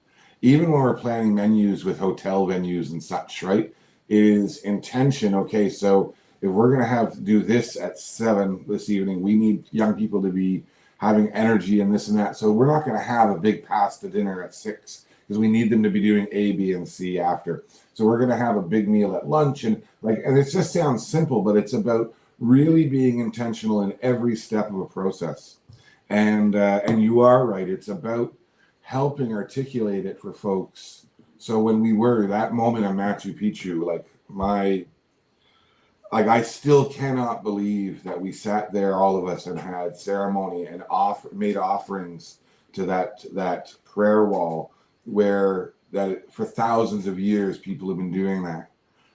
Even when we're planning menus with hotel venues and such, right? It is intention. Okay, so if we're going to have to do this at 7 this evening, we need young people to be having energy and this and that. So we're not going to have a big pasta dinner at 6 because we need them to be doing A, B, and C after. So we're going to have a big meal at lunch, and it just sounds simple, but it's about really being intentional in every step of a process. And you are right. It's about helping articulate it for folks. So when we were that moment on Machu Picchu, I still cannot believe that we sat there, all of us, and had ceremony and made offerings to that prayer wall where that for thousands of years people have been doing that,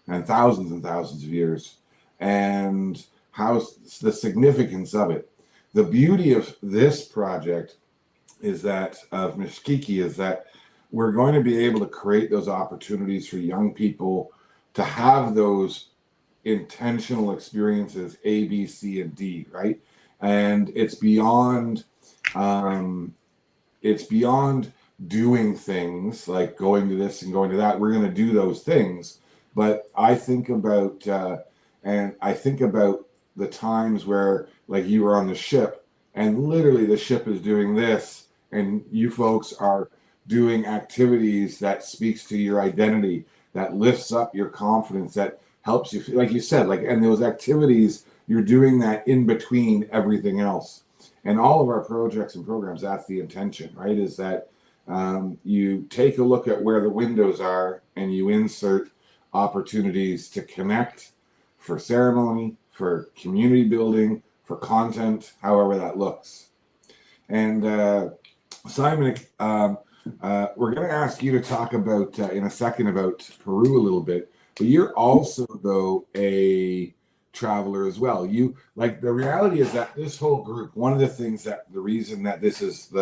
and thousands of years, and how the significance of it. The beauty of this project is that of Mishkiki is that we're going to be able to create those opportunities for young people to have those intentional experiences, A, B, C, and D, right? And it's beyond doing things like going to this and going to that. We're going to do those things, but I think about the times where like you were on the ship and literally the ship is doing this and you folks are doing activities that speaks to your identity, that lifts up your confidence, that helps you, like you said, and those activities, you're doing that in between everything else. And all of our projects and programs, that's the intention, right? Is that you take a look at where the windows are and you insert opportunities to connect for ceremony, for community building, for content, however that looks. And Saimaniq, we're going to ask you to talk about in a second about Peru a little bit, but you're also though a traveler as well. You the reality is that this whole group, one of the things that the reason that this is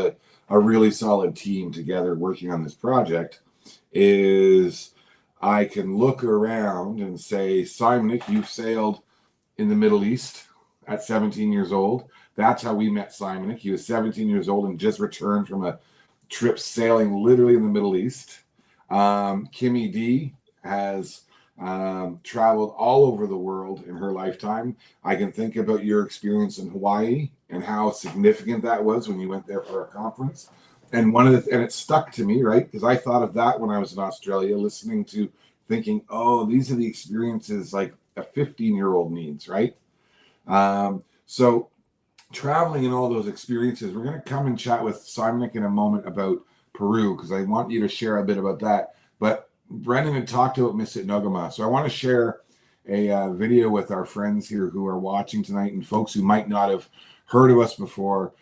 a really solid team together working on this project is I can look around and say, Saimaniq, you've sailed in the Middle East at 17 years old. That's how we met Saimaniq. He was 17 years old and just returned from a trip sailing literally in the Middle East. Kimmie D has traveled all over the world in her lifetime. I can think about your experience in Hawaii and how significant that was when you went there for a conference. And and it stuck to me, right? Because I thought of that when I was in Australia, thinking, oh, these are the experiences like a 15-year-old needs, right? So traveling and all those experiences, we're going to come and chat with Saimaniq in a moment about Peru, because I want you to share a bit about that. But Brennan had talked about Misit Nogama. So I want to share a video with our friends here who are watching tonight and folks who might not have heard of us before,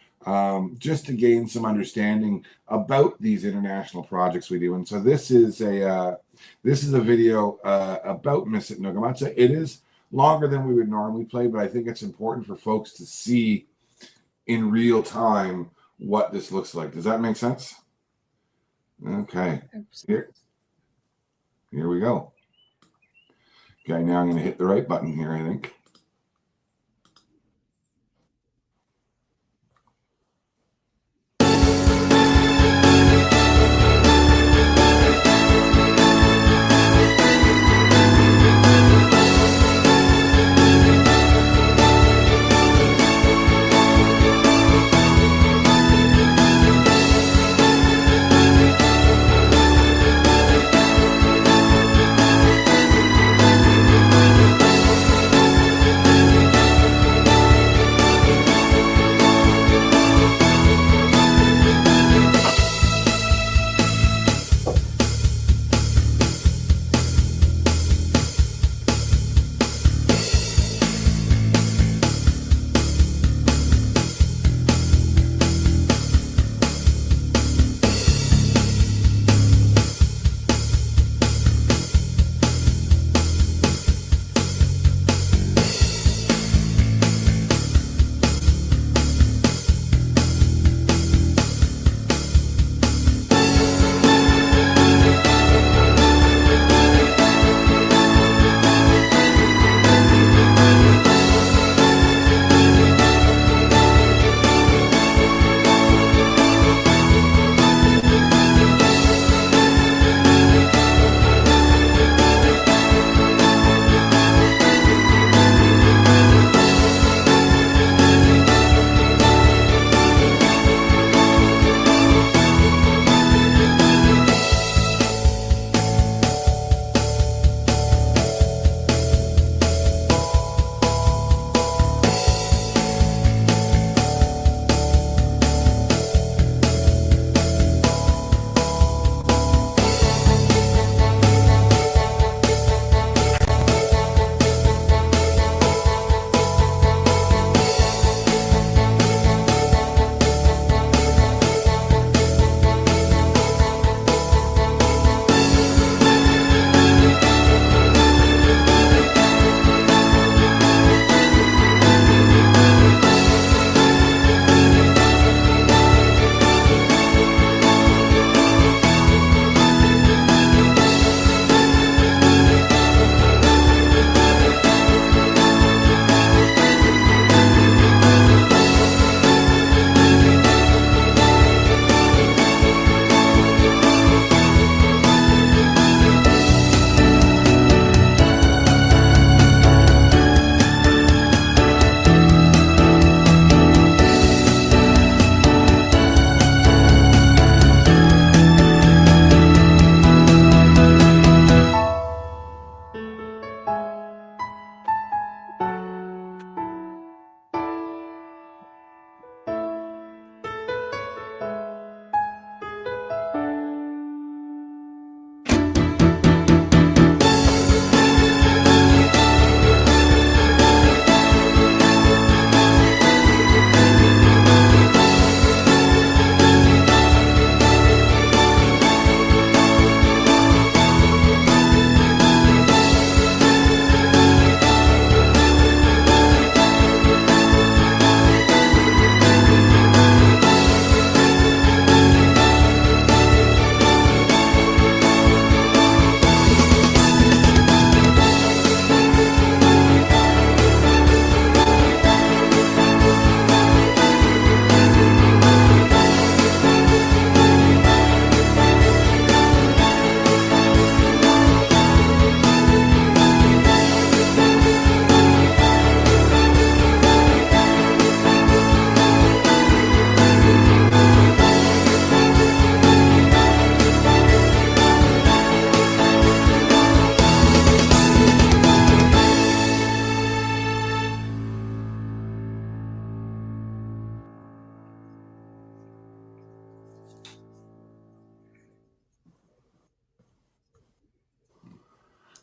just to gain some understanding about these international projects we do. And so this is a video about Misit Nogama. It is longer than we would normally play, but I think it's important for folks to see in real time what this looks like. Does that make sense? Okay. Here we go. Okay, now I'm going to hit the right button here, I think.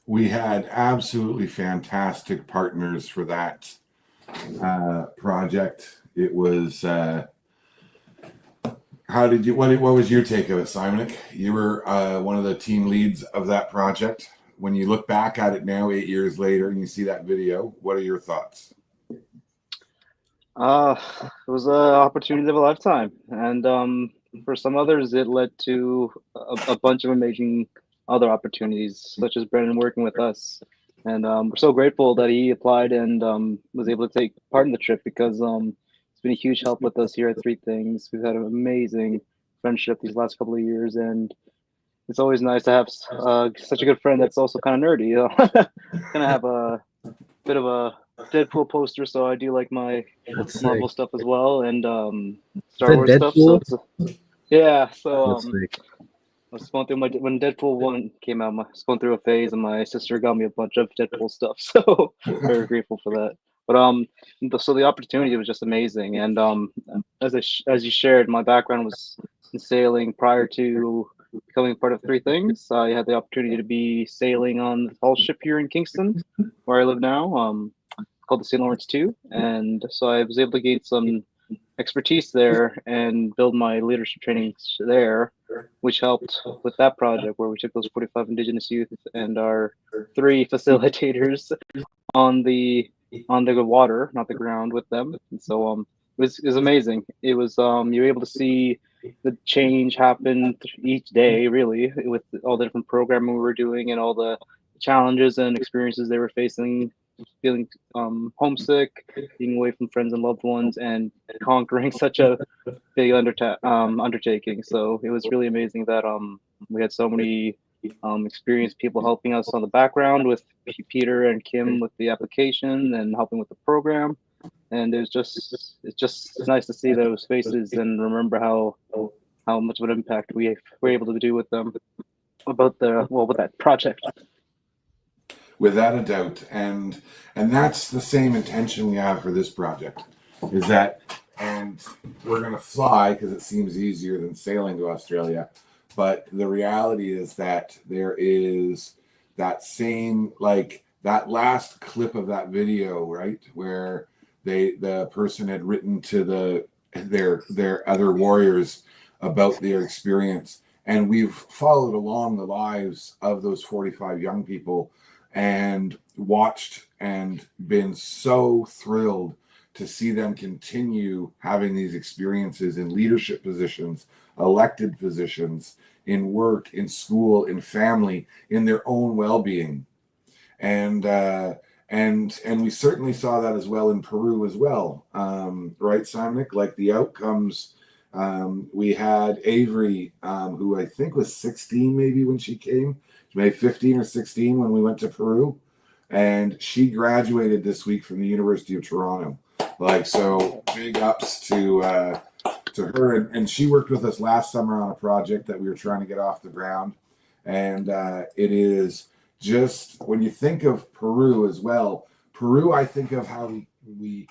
We had absolutely fantastic partners for that project. It was what was your take of it, Saimaniq? You were one of the team leads of that project. When you look back at it now, 8 years later, and you see that video, what are your thoughts? It was an opportunity of a lifetime, and for some others, it led to a bunch of amazing other opportunities, such as Brennan working with us. And we're so grateful that he applied and was able to take part in the trip because it's been a huge help with us here at Three Things. We've had an amazing friendship these last couple of years, and it's always nice to have such a good friend that's also kind of nerdy. Kind of have a bit of a Deadpool poster, so I do like my That's Marvel sick. stuff as well, and Is Star that Wars stuff. So Deadpool? it's yeah. So That's sick. I was going through when Deadpool 1 came out. I was going through a phase, and my sister got me a bunch of Deadpool stuff. So very grateful for that. But so the opportunity was just amazing, and as you shared, my background was in sailing prior to becoming part of Three Things. I had the opportunity to be sailing on the tall ship here in Kingston, where I live now. Called the St. Lawrence 2, and so I was able to gain some expertise there and build my leadership training there, which helped with that project where we took those 45 Indigenous youth and our 3 facilitators on the water, not the ground, with them. And so it was amazing. It was you were able to see the change happen each day, really, with all the different programming we were doing and all the challenges and experiences they were facing, feeling homesick, being away from friends and loved ones, and conquering such a big undertaking. So it was really amazing that we had so many experienced people helping us on the background with Peter and Kim with the application and helping with the program. And it's just nice to see those faces and remember how much of an impact we were able to do with them with that project. Without a doubt, and that's the same intention we have for this project. Is that, and we're going to fly because it seems easier than sailing to Australia, but the reality is that there is that same, like that last clip of that video, right, where the person had written to their other warriors about their experience, and we've followed along the lives of those 45 young people and watched and been so thrilled to see them continue having these experiences in leadership positions, elected positions, in work, in school, in family, in their own well-being. And we certainly saw that as well in Peru as well, right, Saimaniq? Like the outcomes, we had Avery, who I think was 16 maybe when she came, maybe 15 or 16 when we went to Peru, and she graduated this week from the University of Toronto. Like, so big ups to her, and she worked with us last summer on a project that we were trying to get off the ground, and it is just when you think of Peru as well. Peru, I think of how we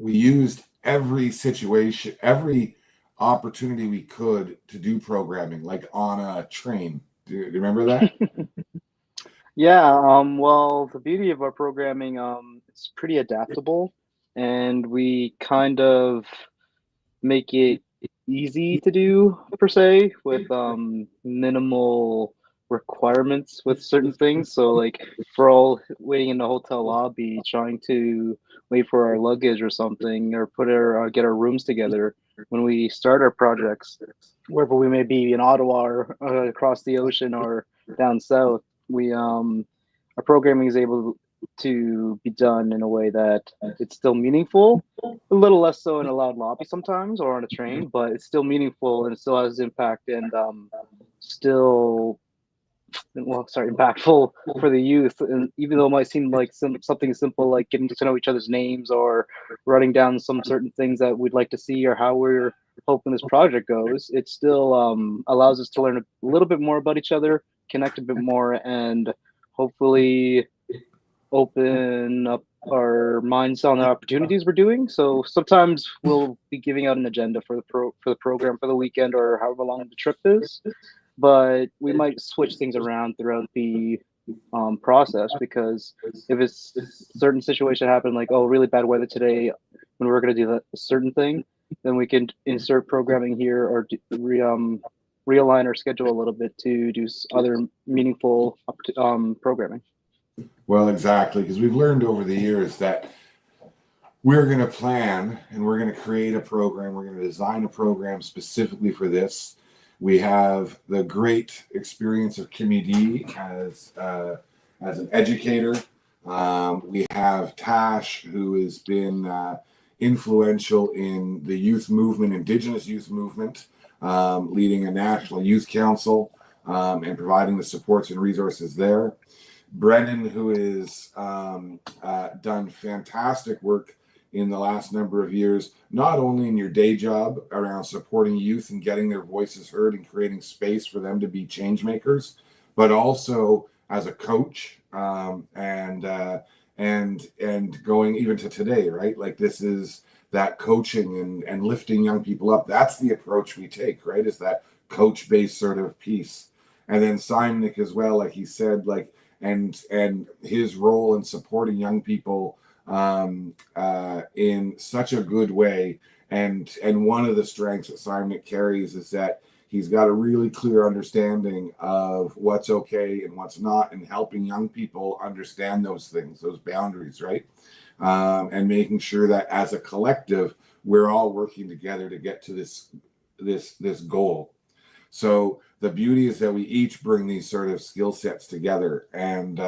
used every situation, every opportunity we could to do programming, like on a train. Do you remember that? Yeah, well, the beauty of our programming, it's pretty adaptable, and we kind of make it easy to do per se with minimal requirements with certain things. So like we're all waiting in the hotel lobby trying to wait for our luggage or something or put our get our rooms together when we start our projects, wherever we may be in Ottawa or across the ocean or down south. We our programming is able to be done in a way that it's still meaningful, a little less so in a loud lobby sometimes or on a train, but it's still meaningful and it still has impact and still impactful for the youth. And even though it might seem like something simple like getting to know each other's names or writing down some certain things that we'd like to see or how we're hoping this project goes, it still allows us to learn a little bit more about each other, connect a bit more, and hopefully open up our minds on the opportunities we're doing. So sometimes we'll be giving out an agenda for the program for the weekend or however long the trip is, but we might switch things around throughout the process, because if it's a certain situation happen, like really bad weather today when we're going to do a certain thing, then we can insert programming here or realign our schedule a little bit to do other meaningful programming. Well, exactly, because we've learned over the years that we're going to plan and we're going to create a program. We're going to design a program specifically for this. We have the great experience of Kimmie D as an educator. We have Tash, who has been influential in the youth movement, Indigenous youth movement, leading a national youth council and providing the supports and resources there. Brennan, who has done fantastic work in the last number of years, not only in your day job around supporting youth and getting their voices heard and creating space for them to be change makers, but also as a coach and going even to today, right? Like this is that coaching and lifting young people up. That's the approach we take, right? Is that coach-based sort of piece. And then Saimaniq as well, like he said, like and his role in supporting young people in such a good way. And one of the strengths that Saimaniq carries is that he's got a really clear understanding of what's okay and what's not, and helping young people understand those things, those boundaries, right? And making sure that as a collective, we're all working together to get to this goal. So the beauty is that we each bring these sort of skill sets together, and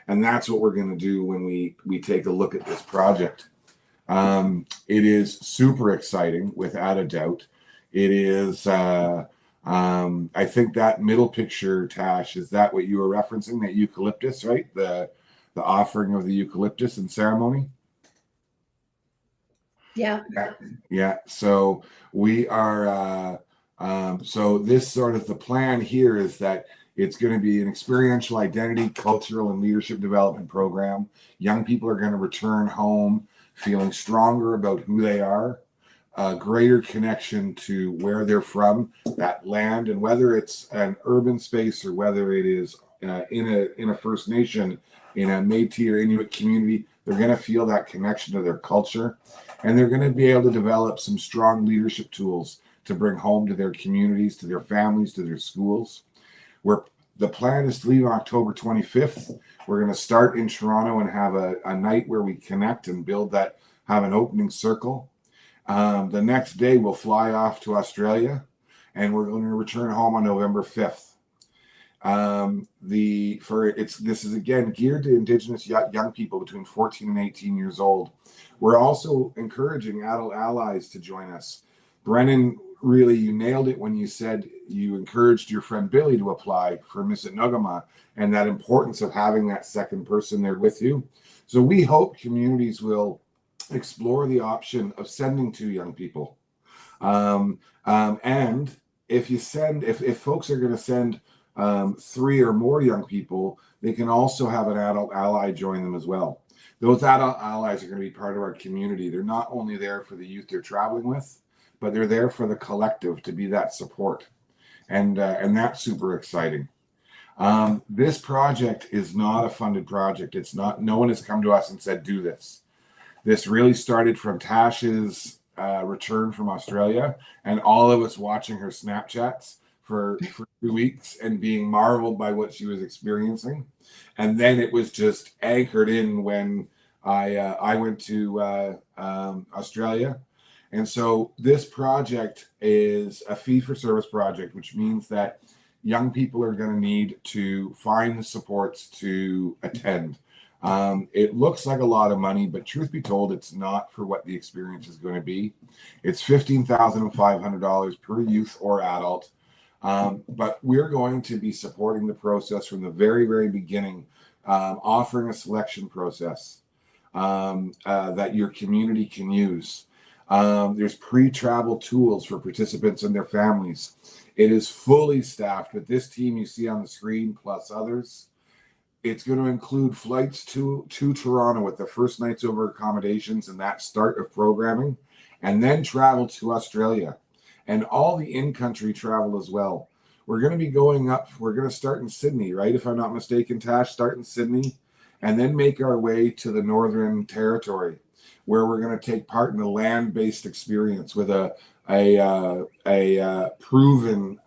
that's what we're going to do when we take a look at this project. It is super exciting, without a doubt. It is. I think that middle picture, Tash, is that what you were referencing? That eucalyptus, right? The offering of the eucalyptus in ceremony. Yeah. Yeah. So we are. So this sort of the plan here is that it's going to be an experiential identity, cultural, and leadership development program. Young people are going to return home feeling stronger about who they are, a greater connection to where they're from, that land, and whether it's an urban space or whether it is in a First Nation, in a Métis or Inuit community, they're going to feel that connection to their culture, and they're going to be able to develop some strong leadership tools to bring home to their communities, to their families, to their schools. The plan is to leave on October 25th. We're going to start in Toronto and have a night where we connect and have an opening circle. The next day we'll fly off to Australia, and we're going to return home on November 5th. This is again geared to Indigenous young people between 14 and 18 years old. We're also encouraging adult allies to join us. Brennan, really, you nailed it when you said you encouraged your friend Billy to apply for Miss Nogama, and that importance of having that second person there with you. So we hope communities will explore the option of sending two young people. And if folks are going to send 3 or more young people, they can also have an adult ally join them as well. Those adult allies are going to be part of our community. They're not only there for the youth they're traveling with, but they're there for the collective to be that support. And that's super exciting. This project is not a funded project. It's not, no one has come to us and said, do this. This really started from Tash's return from Australia, and all of us watching her Snapchats for 2 weeks and being marveled by what she was experiencing. And then it was just anchored in when I went to Australia. And so this project is a fee-for-service project, which means that young people are going to need to find the supports to attend. It looks like a lot of money, but truth be told, it's not for what the experience is going to be. It's $15,500 per youth or adult. But we're going to be supporting the process from the very, very beginning, offering a selection process that your community can use. There's pre-travel tools for participants and their families. It is fully staffed with this team you see on the screen, plus others. It's going to include flights to Toronto with the first nights over accommodations and that start of programming, and then travel to Australia and all the in-country travel as well. We're going to be going up. We're going to start in Sydney, right? If I'm not mistaken, Tash, start in Sydney and then make our way to the Northern Territory, where we're going to take part in a land-based experience with a proven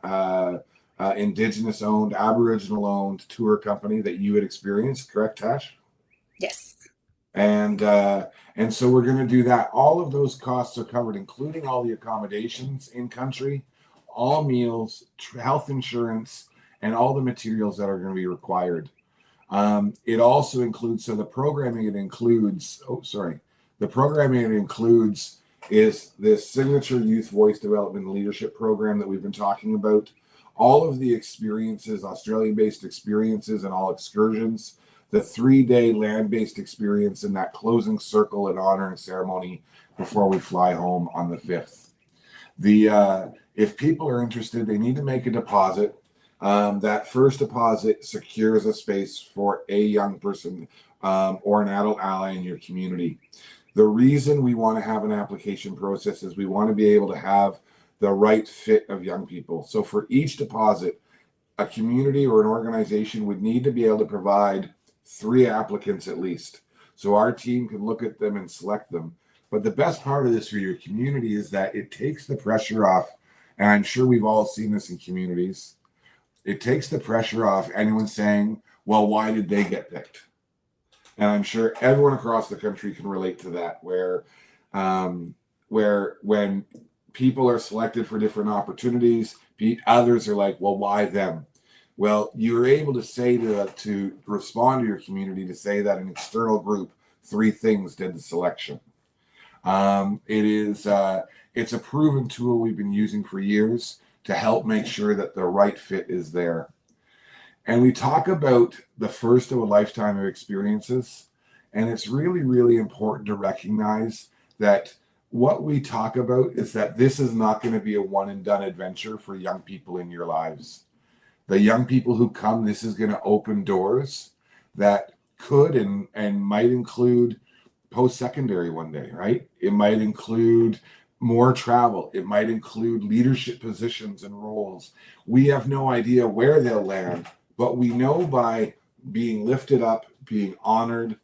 Indigenous-owned, Aboriginal-owned tour company that you had experienced, correct, Tash? Yes. And And so we're going to do that. All of those costs are covered, including all the accommodations in country, all meals, health insurance, and all the materials that are going to be required. It also includes, so the programming it includes, the programming it includes is this signature youth voice development and leadership program that we've been talking about. All of the experiences, Australian-based experiences and all excursions, the 3-day land-based experience in that closing circle and honor and ceremony before we fly home on the 5th. If people are interested, they need to make a deposit. That first deposit secures a space for a young person or an adult ally in your community. The reason we want to have an application process is we want to be able to have the right fit of young people. So for each deposit, a community or an organization would need to be able to provide 3 applicants at least. So our team can look at them and select them. But the best part of this for your community is that it takes the pressure off, and I'm sure we've all seen this in communities. It takes the pressure off anyone saying, well, why did they get picked? And I'm sure everyone across the country can relate to that, where when people are selected for different opportunities, others are like, well, why them? Well, you're able to say to respond to your community to say that an external group, 3 things did the selection. It's a proven tool we've been using for years to help make sure that the right fit is there. And we talk about the first of a lifetime of experiences. And it's really, really important to recognize that what we talk about is that this is not going to be a one and done adventure for young people in your lives. The young people who come, this is going to open doors that could and might include post-secondary one day, right? It might include more travel. It might include leadership positions and roles. We have no idea where they'll land, but we know by being lifted up, being honored,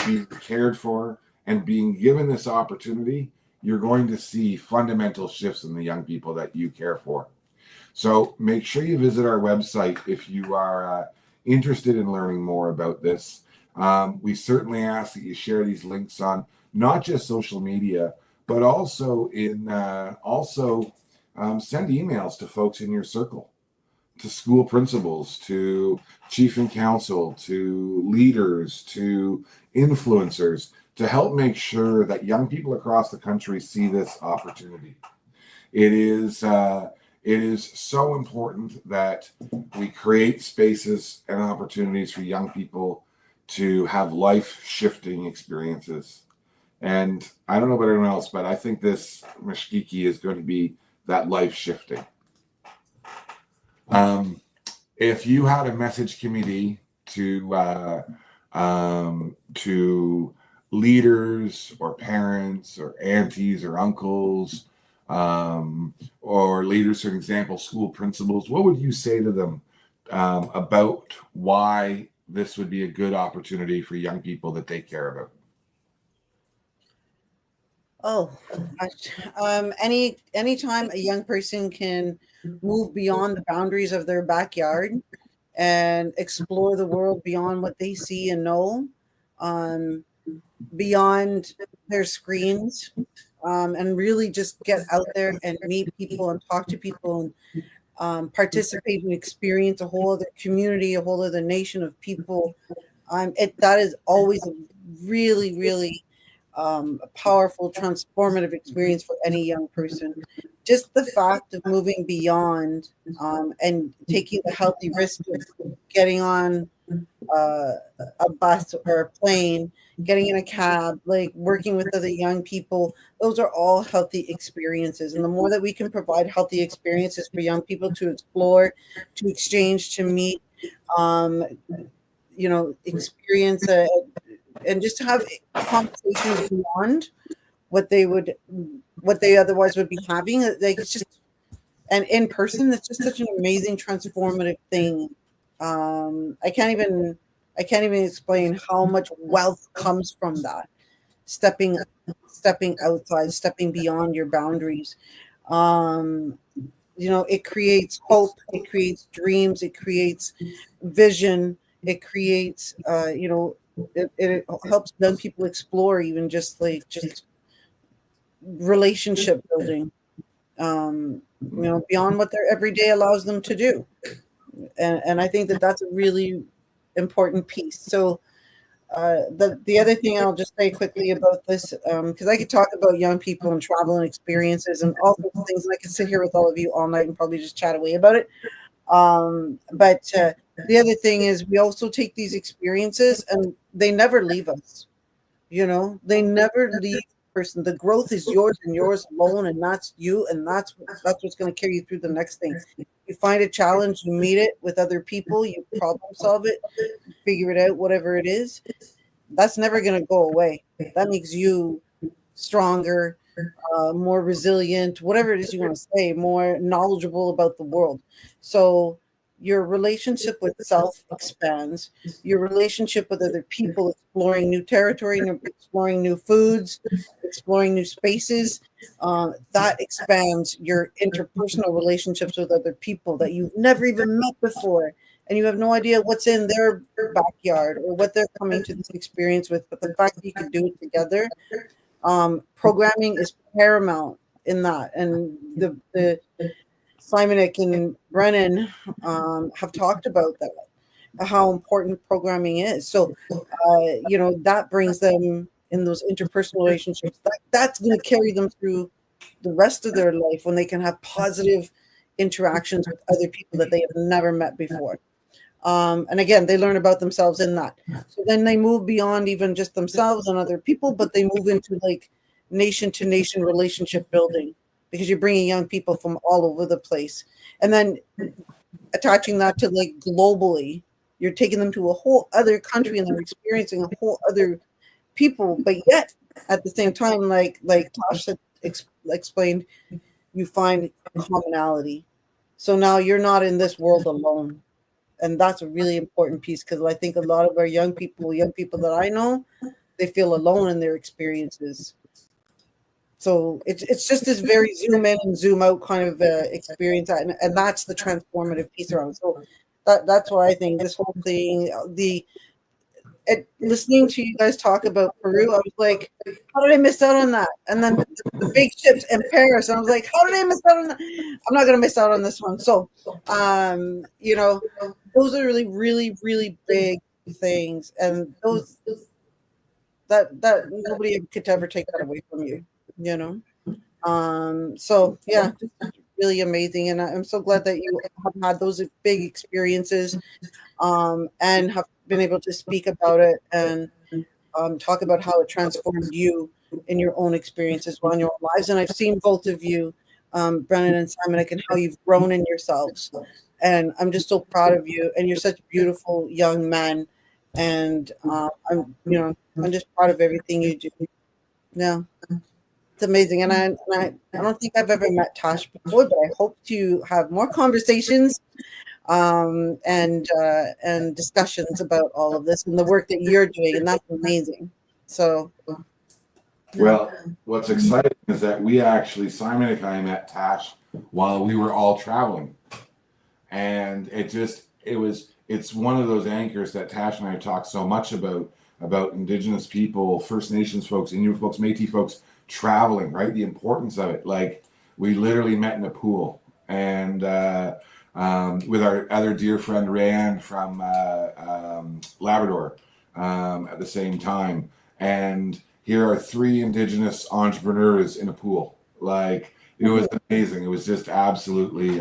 being cared for, and being given this opportunity, you're going to see fundamental shifts in the young people that you care for. So make sure you visit our website if you are interested in learning more about this. We certainly ask that you share these links on not just social media, but also send emails to folks in your circle, to school principals, to chief and council, to leaders, to influencers, to help make sure that young people across the country see this opportunity. It is so important that we create spaces and opportunities for young people to have life-shifting experiences. And I don't know about anyone else, but I think this Mashkiki is going to be that life-shifting. If you had a message, Kimmie D, to leaders or parents or aunties or uncles, or leaders, for example, school principals, what would you say to them about why this would be a good opportunity for young people that they care about? Oh, gosh. Anytime a young person can move beyond the boundaries of their backyard and explore the world beyond what they see and know, beyond their screens, and really just get out there and meet people and talk to people and participate and experience a whole other community, a whole other nation of people. That is always a really, really a powerful, transformative experience for any young person. Just the fact of moving beyond and taking the healthy risk of getting on a bus or a plane, getting in a cab, like working with other young people, those are all healthy experiences. And the more that we can provide healthy experiences for young people to explore, to exchange, to meet, experience and just have conversations beyond what they otherwise would be having. Like, it's just, and in person, it's just such an amazing, transformative thing. I can't even explain how much wealth comes from that. Stepping outside, stepping beyond your boundaries. It creates hope, it creates dreams, it creates vision, it creates it helps young people explore even just relationship building, beyond what their everyday allows them to do. And I think that that's a really important piece. So the other thing I'll just say quickly about this, because I could talk about young people and travel and experiences and all sorts of things, and I could sit here with all of you all night and probably just chat away about it. But the other thing is we also take these experiences and they never leave us. They never leave the person. The growth is yours and yours alone, and that's you, and that's what's going to carry you through the next thing. You find a challenge, you meet it with other people, you problem solve it, figure it out, whatever it is. That's never going to go away. That makes you stronger, more resilient, whatever it is you want to say, more knowledgeable about the world. So your relationship with self expands, your relationship with other people, exploring new territory, exploring new foods, exploring new spaces, that expands your interpersonal relationships with other people that you've never even met before. And you have no idea what's in their backyard or what they're coming to this experience with. But the fact that you can do it together, programming is paramount in that. And the Saimaniq and Brennan have talked about that, how important programming is. So, that brings them in those interpersonal relationships. That's going to carry them through the rest of their life when they can have positive interactions with other people that they have never met before. And again, they learn about themselves in that. So then they move beyond even just themselves and other people, but they move into like nation to nation relationship building, because you're bringing young people from all over the place. And then attaching that to like globally, you're taking them to a whole other country and they're experiencing a whole other people. But yet at the same time, like Tash explained, you find commonality. So now you're not in this world alone. And that's a really important piece, because I think a lot of our young people that I know, they feel alone in their experiences. So it's just this very zoom in and zoom out kind of experience, and that's the transformative piece around. So that's why I think this whole thing, listening to you guys talk about Peru, I was like, how did I miss out on that? And then the big ships in Paris, and I was like, how did I miss out on that? I'm not going to miss out on this one. So, those are really, really, really big things, and those that nobody could ever take that away from you. So yeah, just really amazing, and I'm so glad that you have had those big experiences, and have been able to speak about it and talk about how it transformed you in your own experiences in your own lives. And I've seen both of you, Brennan and Saimaniq, and how you've grown in yourselves, and I'm just so proud of you. And you're such beautiful young men, and I'm just proud of everything you do. Yeah. It's amazing, and I don't think I've ever met Tash before, but I hope to have more conversations and discussions about all of this and the work that you're doing, and that's amazing. So, well, what's exciting is that we actually, Saimaniq and I met Tash while we were all traveling, and it's one of those anchors that Tash and I talk so much about Indigenous people, First Nations folks, Inuit folks, Métis folks traveling, right? The importance of it. Like, we literally met in a pool, and with our other dear friend Rand from Labrador at the same time. And here are 3 Indigenous entrepreneurs in a pool. Like, it was amazing. It was just absolutely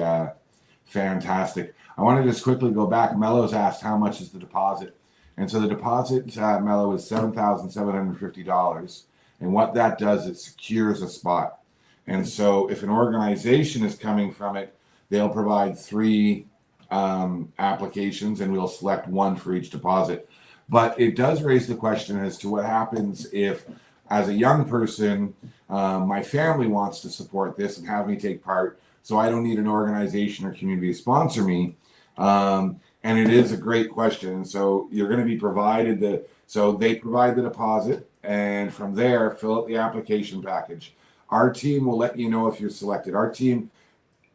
fantastic. I want to just quickly go back. Mello's asked how much is the deposit. And so the deposit, Mello, is $7,750. And what that does, it secures a spot. And so if an organization is coming from it, they'll provide 3 applications, and we'll select 1 for each deposit. But it does raise the question as to what happens if, as a young person, my family wants to support this and have me take part, so I don't need an organization or community to sponsor me. And it is a great question. And so you're going to be provided so they provide the deposit, and from there, fill out the application package. Our team will let you know if you're selected. Our team,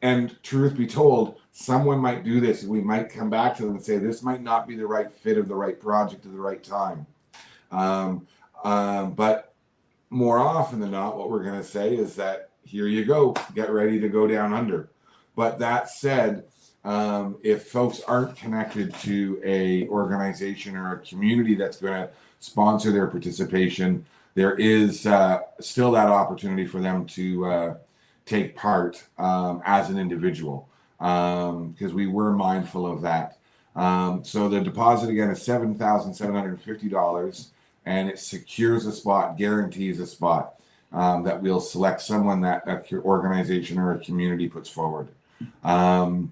and truth be told, someone might do this, and we might come back to them and say, this might not be the right fit of the right project at the right time. But more often than not, what we're going to say is that here you go, get ready to go down under. But that said, if folks aren't connected to a organization or a community that's going to sponsor their participation, there is still that opportunity for them to take part as an individual, because we were mindful of that. So the deposit again is $7,750, and it secures a spot, guarantees a spot that we'll select someone that an organization or a community puts forward. Lana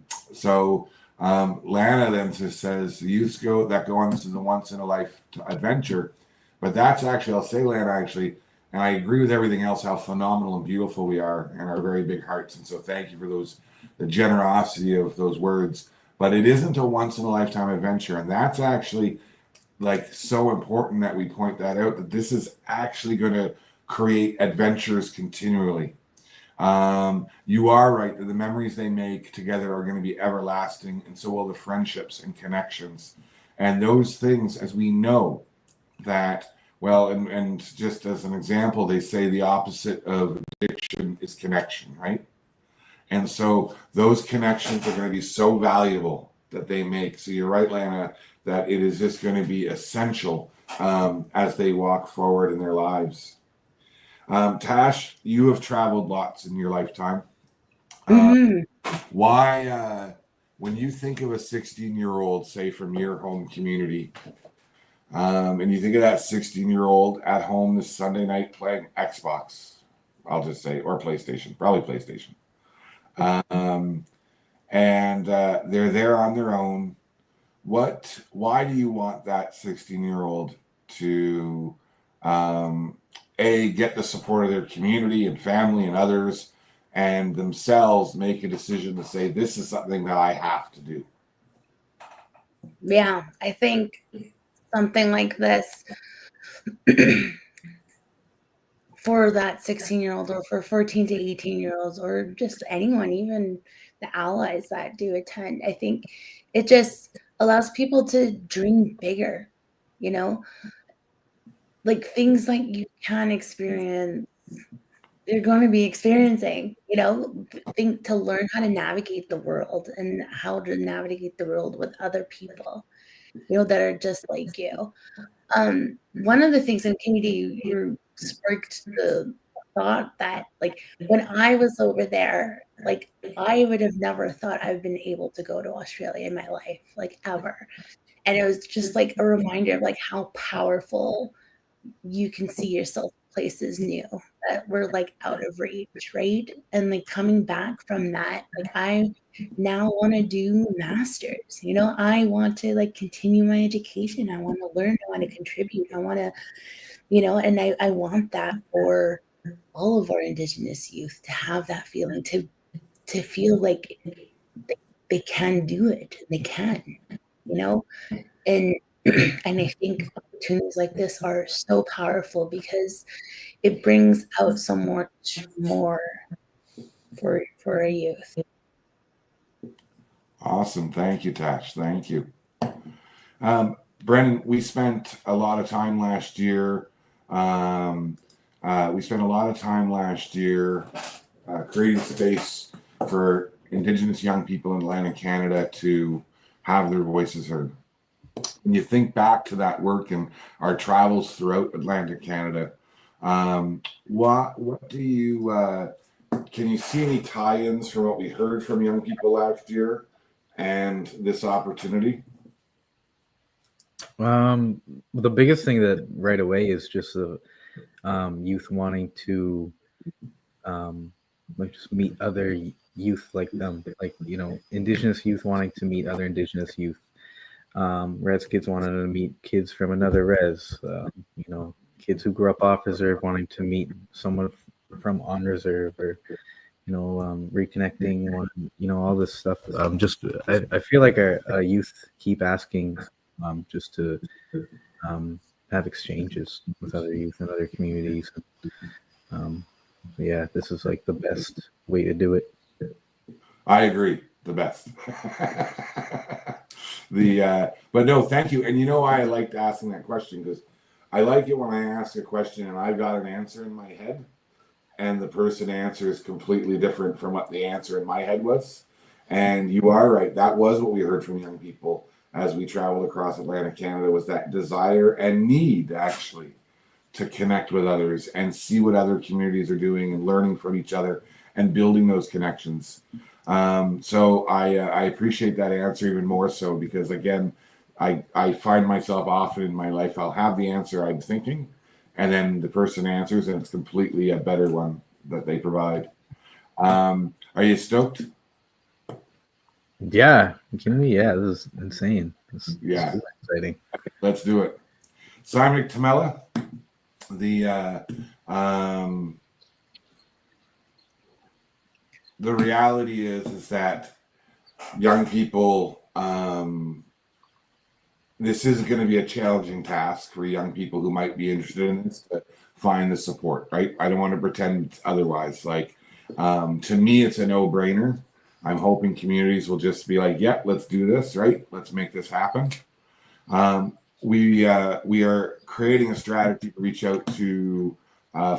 then says the youths that go on to the once in a life adventure, but that's actually, I'll say, Lana, actually, and I agree with everything else, how phenomenal and beautiful we are and our very big hearts. And so thank you for the generosity of those words. But it isn't a once in a lifetime adventure. And that's actually like so important that we point that out, that this is actually going to create adventures continually. You are right that the memories they make together are going to be everlasting, and so will the friendships and connections. And those things, as we know that, well, and just as an example, they say the opposite of addiction is connection, right? And so those connections are going to be so valuable that they make. So you're right, Lana, that it is just going to be essential as they walk forward in their lives. Tash, you have traveled lots in your lifetime. Why, when you think of a 16-year-old, say from your home community, and you think of that 16-year-old at home this Sunday night playing Xbox, I'll just say, or PlayStation, probably PlayStation. And they're there on their own. Why do you want that 16-year-old to get the support of their community and family and others, and themselves make a decision to say, this is something that I have to do? Yeah, I think something like this for that 16-year-old or for 14 to 18-year-olds or just anyone, even the allies that do attend, I think it just allows people to dream bigger, like things like you can experience, you're going to be experiencing, think to learn how to navigate the world and how to navigate the world with other people, that are just like you. One of the things in Kimmie D, you sparked the thought that, like, when I was over there, like, I would have never thought I've been able to go to Australia in my life, like, ever. And it was just like a reminder of like how powerful you can see yourself places new that were like out of reach, right? And like coming back from that, like I now want to do masters, I want to like continue my education. I want to learn, I want to contribute, I want to, and I want that for all of our Indigenous youth to have that feeling, to feel like they can do it, they can, and and I think opportunities like this are so powerful because it brings out so much more for a youth. Awesome. Thank you, Tash. Thank you. Brennan, we spent a lot of time last year. Creating space for Indigenous young people in Atlantic Canada to have their voices heard. When you think back to that work and our travels throughout Atlantic Canada, what do you can you see any tie-ins from what we heard from young people last year and this opportunity? The biggest thing that right away is just the youth wanting to like just meet other youth like them, like Indigenous youth wanting to meet other Indigenous youth. Res kids wanting to meet kids from another res, kids who grew up off reserve wanting to meet someone from on reserve, or reconnecting, all this stuff. I feel like our youth keep asking just to have exchanges with other youth and other communities. Yeah, this is like the best way to do it. I agree, the best. But no, thank you. And I liked asking that question because I like it when I ask a question and I've got an answer in my head, and the person answers completely different from what the answer in my head was. And you are right. That was what we heard from young people as we traveled across Atlantic Canada, was that desire and need, actually, to connect with others and see what other communities are doing and learning from each other and building those connections. So I appreciate that answer even more so, because again, I find myself often in my life, I'll have the answer I'm thinking, and then the person answers and it's completely a better one that they provide. Are you stoked? Yeah, Kimmie, yeah, this is insane. This Yeah. is exciting. Let's do it. Saimaniq Tamela, the reality is that young people, this is going to be a challenging task for young people who might be interested in this to find the support, right? I don't want to pretend otherwise. Like, to me, it's a no-brainer. I'm hoping communities will just be like, yeah, let's do this, right? Let's make this happen. We are creating a strategy to reach out to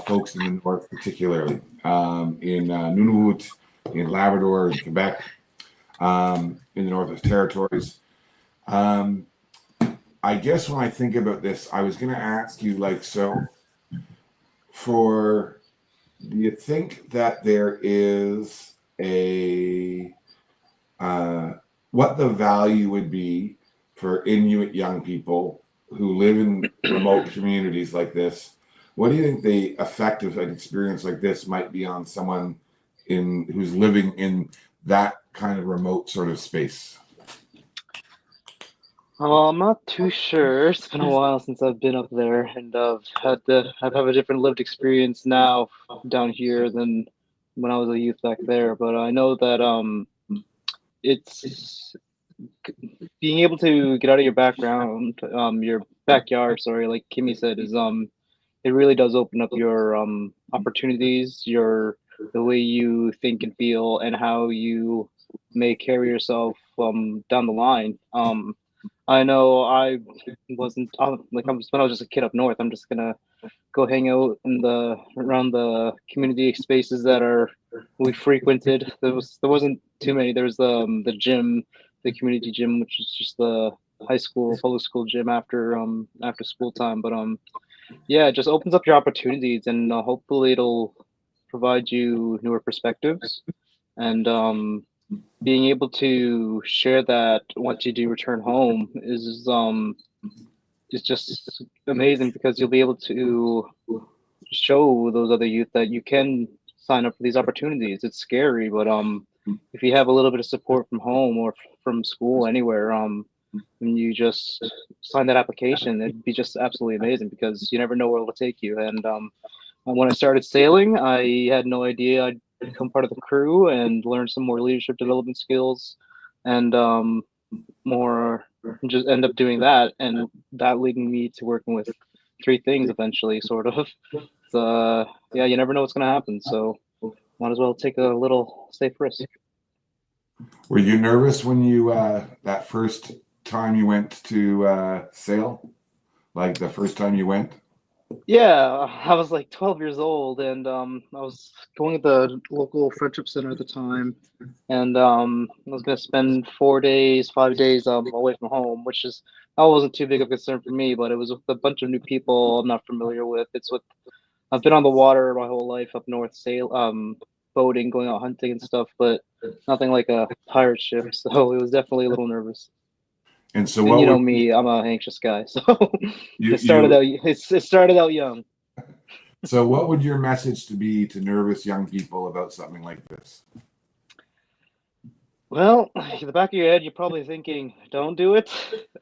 folks in the north, particularly in Nunavut, in Labrador, in Quebec, in the Northwest Territories. I guess when I think about this, I was going to ask you, like, so do you think that there is what the value would be for Inuit young people who live in remote communities like this? What do you think the effect of an experience like this might be on someone who's living in that kind of remote sort of space? Well, I'm not too sure. It's been a while since I've been up there, and I've have a different lived experience now down here than when I was a youth back there. But I know that it's being able to get out of your your backyard. Sorry, like Kimmie said, is it really does open up your opportunities, the way you think and feel, and how you may carry yourself down the line. I know I wasn't like when I was just a kid up north. I'm just gonna go hang out around the community spaces that are we frequented. There wasn't too many. There was the gym, the community gym, which is just the public school gym after school time. But yeah, it just opens up your opportunities, and hopefully it'll provide you newer perspectives, and being able to share that once you do return home is just amazing, because you'll be able to show those other youth that you can sign up for these opportunities. It's scary, but if you have a little bit of support from home or from school, anywhere, and you just sign that application, it'd be just absolutely amazing, because you never know where it'll take you. And when I started sailing, I had no idea I'd become part of the crew and learn some more leadership development skills, and more just end up doing that, and that leading me to working with three things eventually, sort of. So yeah, you never know what's going to happen, so might as well take a little safe risk. Were you nervous when you that first time you went to sail? Like the first time you went? Yeah, I was like 12 years old, and I was going to the local friendship center at the time, and I was gonna spend 4 days, 5 days away from home, which is that wasn't too big of a concern for me, but it was with a bunch of new people I'm not familiar with. I've been on the water my whole life up north, boating, going out hunting and stuff, but nothing like a pirate ship. So it was definitely a little nervous. And so, And what you know would me, I'm an anxious guy, so you, it started out young. so what would your message be to nervous young people about something like this? Well, in the back of your head, you're probably thinking, "Don't do it."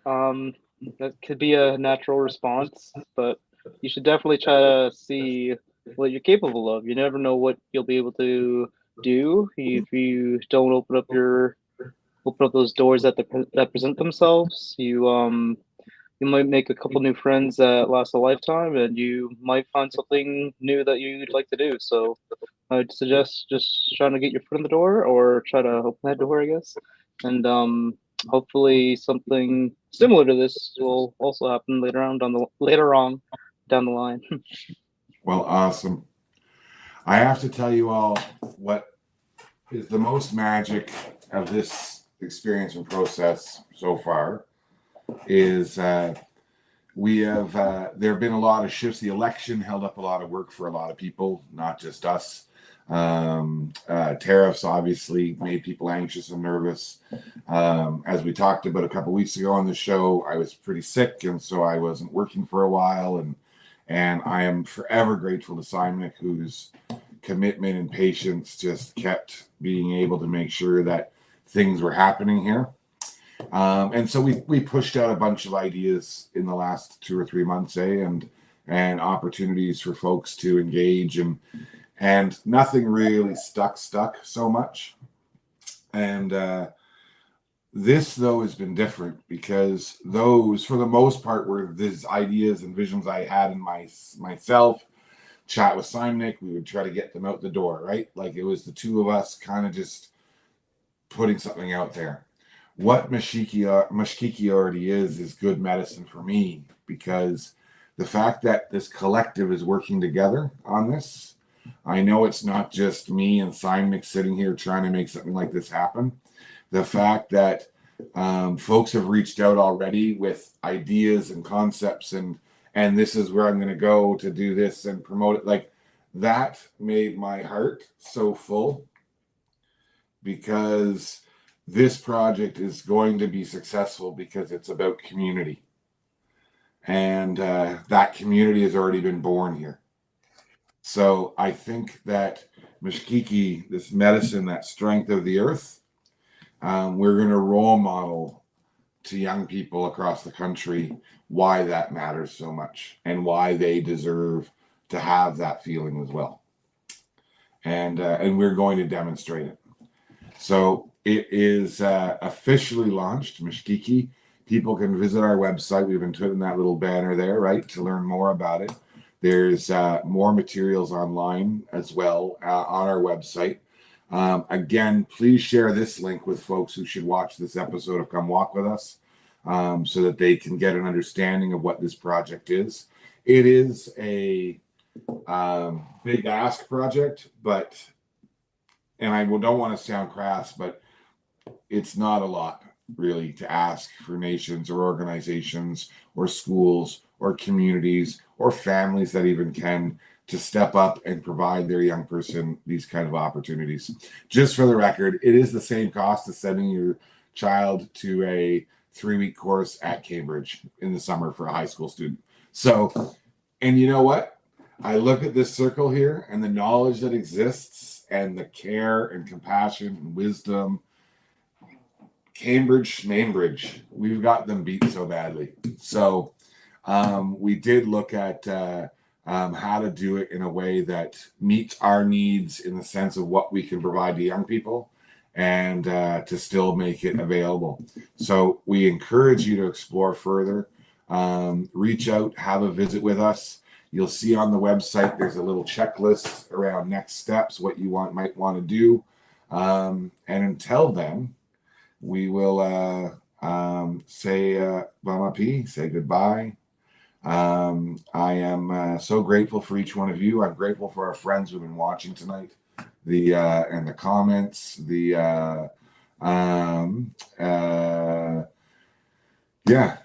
That could be a natural response, but you should definitely try to see what you're capable of. You never know what you'll be able to do if you don't open up those doors that present themselves. You might make a couple new friends that last a lifetime, and you might find something new that you'd like to do. So I'd suggest just trying to get your foot in the door, or try to open that door, I guess. And hopefully something similar to this will also happen later on down the line. Well, awesome. I have to tell you all what is the most magic of this experience and process so far is we have there have been a lot of shifts. The election held up a lot of work for a lot of people, not just us. Tariffs obviously made people anxious and nervous. As we talked about a couple weeks ago on the show, I was pretty sick, and so I wasn't working for a while. And I am forever grateful to Saimaniq, whose commitment and patience just kept being able to make sure that things were happening here. And so we pushed out a bunch of ideas in the last 2 or 3 months, and opportunities for folks to engage, and nothing really stuck so much. And this, though, has been different because those, for the most part, were these ideas and visions I had in myself. Chat with Saimaniq, we would try to get them out the door, right? Like it was the two of us kind of just putting something out there. What Mashkiki already is good medicine for me, because the fact that this collective is working together on this, I know it's not just me and Saimaniq sitting here trying to make something like this happen. The fact that folks have reached out already with ideas and concepts, and this is where I'm going to go to do this and promote it, like that made my heart so full, because this project is going to be successful because it's about community. And that community has already been born here. So I think that Mashkiki, this medicine, that strength of the earth, we're going to role model to young people across the country why that matters so much and why they deserve to have that feeling as well. And we're going to demonstrate it. So it is officially launched, Mashkiki. People can visit our website. We've been putting that little banner there, right, to learn more about it. There's more materials online as well on our website. Again, please share this link with folks who should watch this episode of Come Walk With Us, so that they can get an understanding of what this project is. It is a big ask project, and I don't want to sound crass, but it's not a lot really to ask for nations or organizations or schools or communities or families that even can to step up and provide their young person these kind of opportunities. Just for the record, it is the same cost as sending your child to a 3-week course at Cambridge in the summer for a high school student. So, and you know what? I look at this circle here and the knowledge that exists and the care and compassion and wisdom. Cambridge, we've got them beat so badly. So we did look at how to do it in a way that meets our needs in the sense of what we can provide to young people and to still make it available. So we encourage you to explore further. Reach out, have a visit with us. You'll see on the website there's a little checklist around next steps, what you might want to do. And until then, we will say Bamapi, say goodbye. I am so grateful for each one of you. I'm grateful for our friends who've been watching tonight. And the comments, it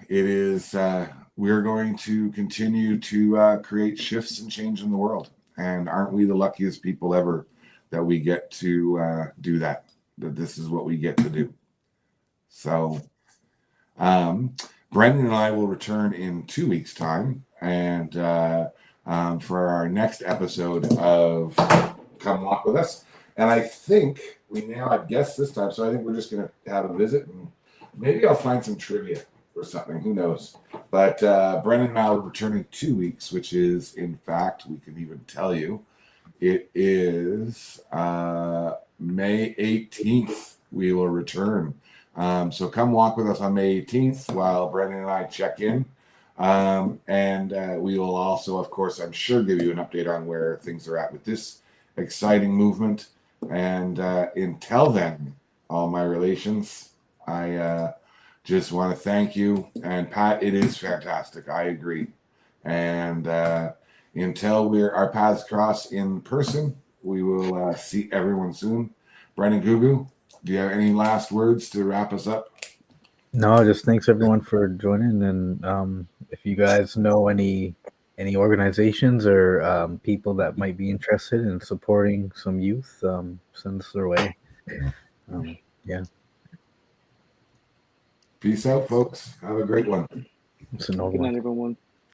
is. We're going to continue to create shifts and change in the world. And aren't we the luckiest people ever that we get to do that? That this is what we get to do. So, Brennan and I will return in 2 weeks' time, and for our next episode of Come Walk With Us. And I think we now have guests this time, so I think we're just going to have a visit, and maybe I'll find some trivia or something. Who knows? But Brennan and I will return in 2 weeks, which is, in fact, we can even tell you, it is May 18th. We will return. So come walk with us on May 18th while Brennan and I check in. And we will also, of course, I'm sure, give you an update on where things are at with this exciting movement. And until then, all my relations, I just want to thank you. And Pat, it is fantastic. I agree. And until our paths cross in person, we will see everyone soon. Brennan Gugu, do you have any last words to wrap us up? No, just thanks everyone for joining. And if you guys know any organizations or people that might be interested in supporting some youth, send us their way. Yeah. Peace out, folks. Have a great one. It's a normal Good one. night, everyone.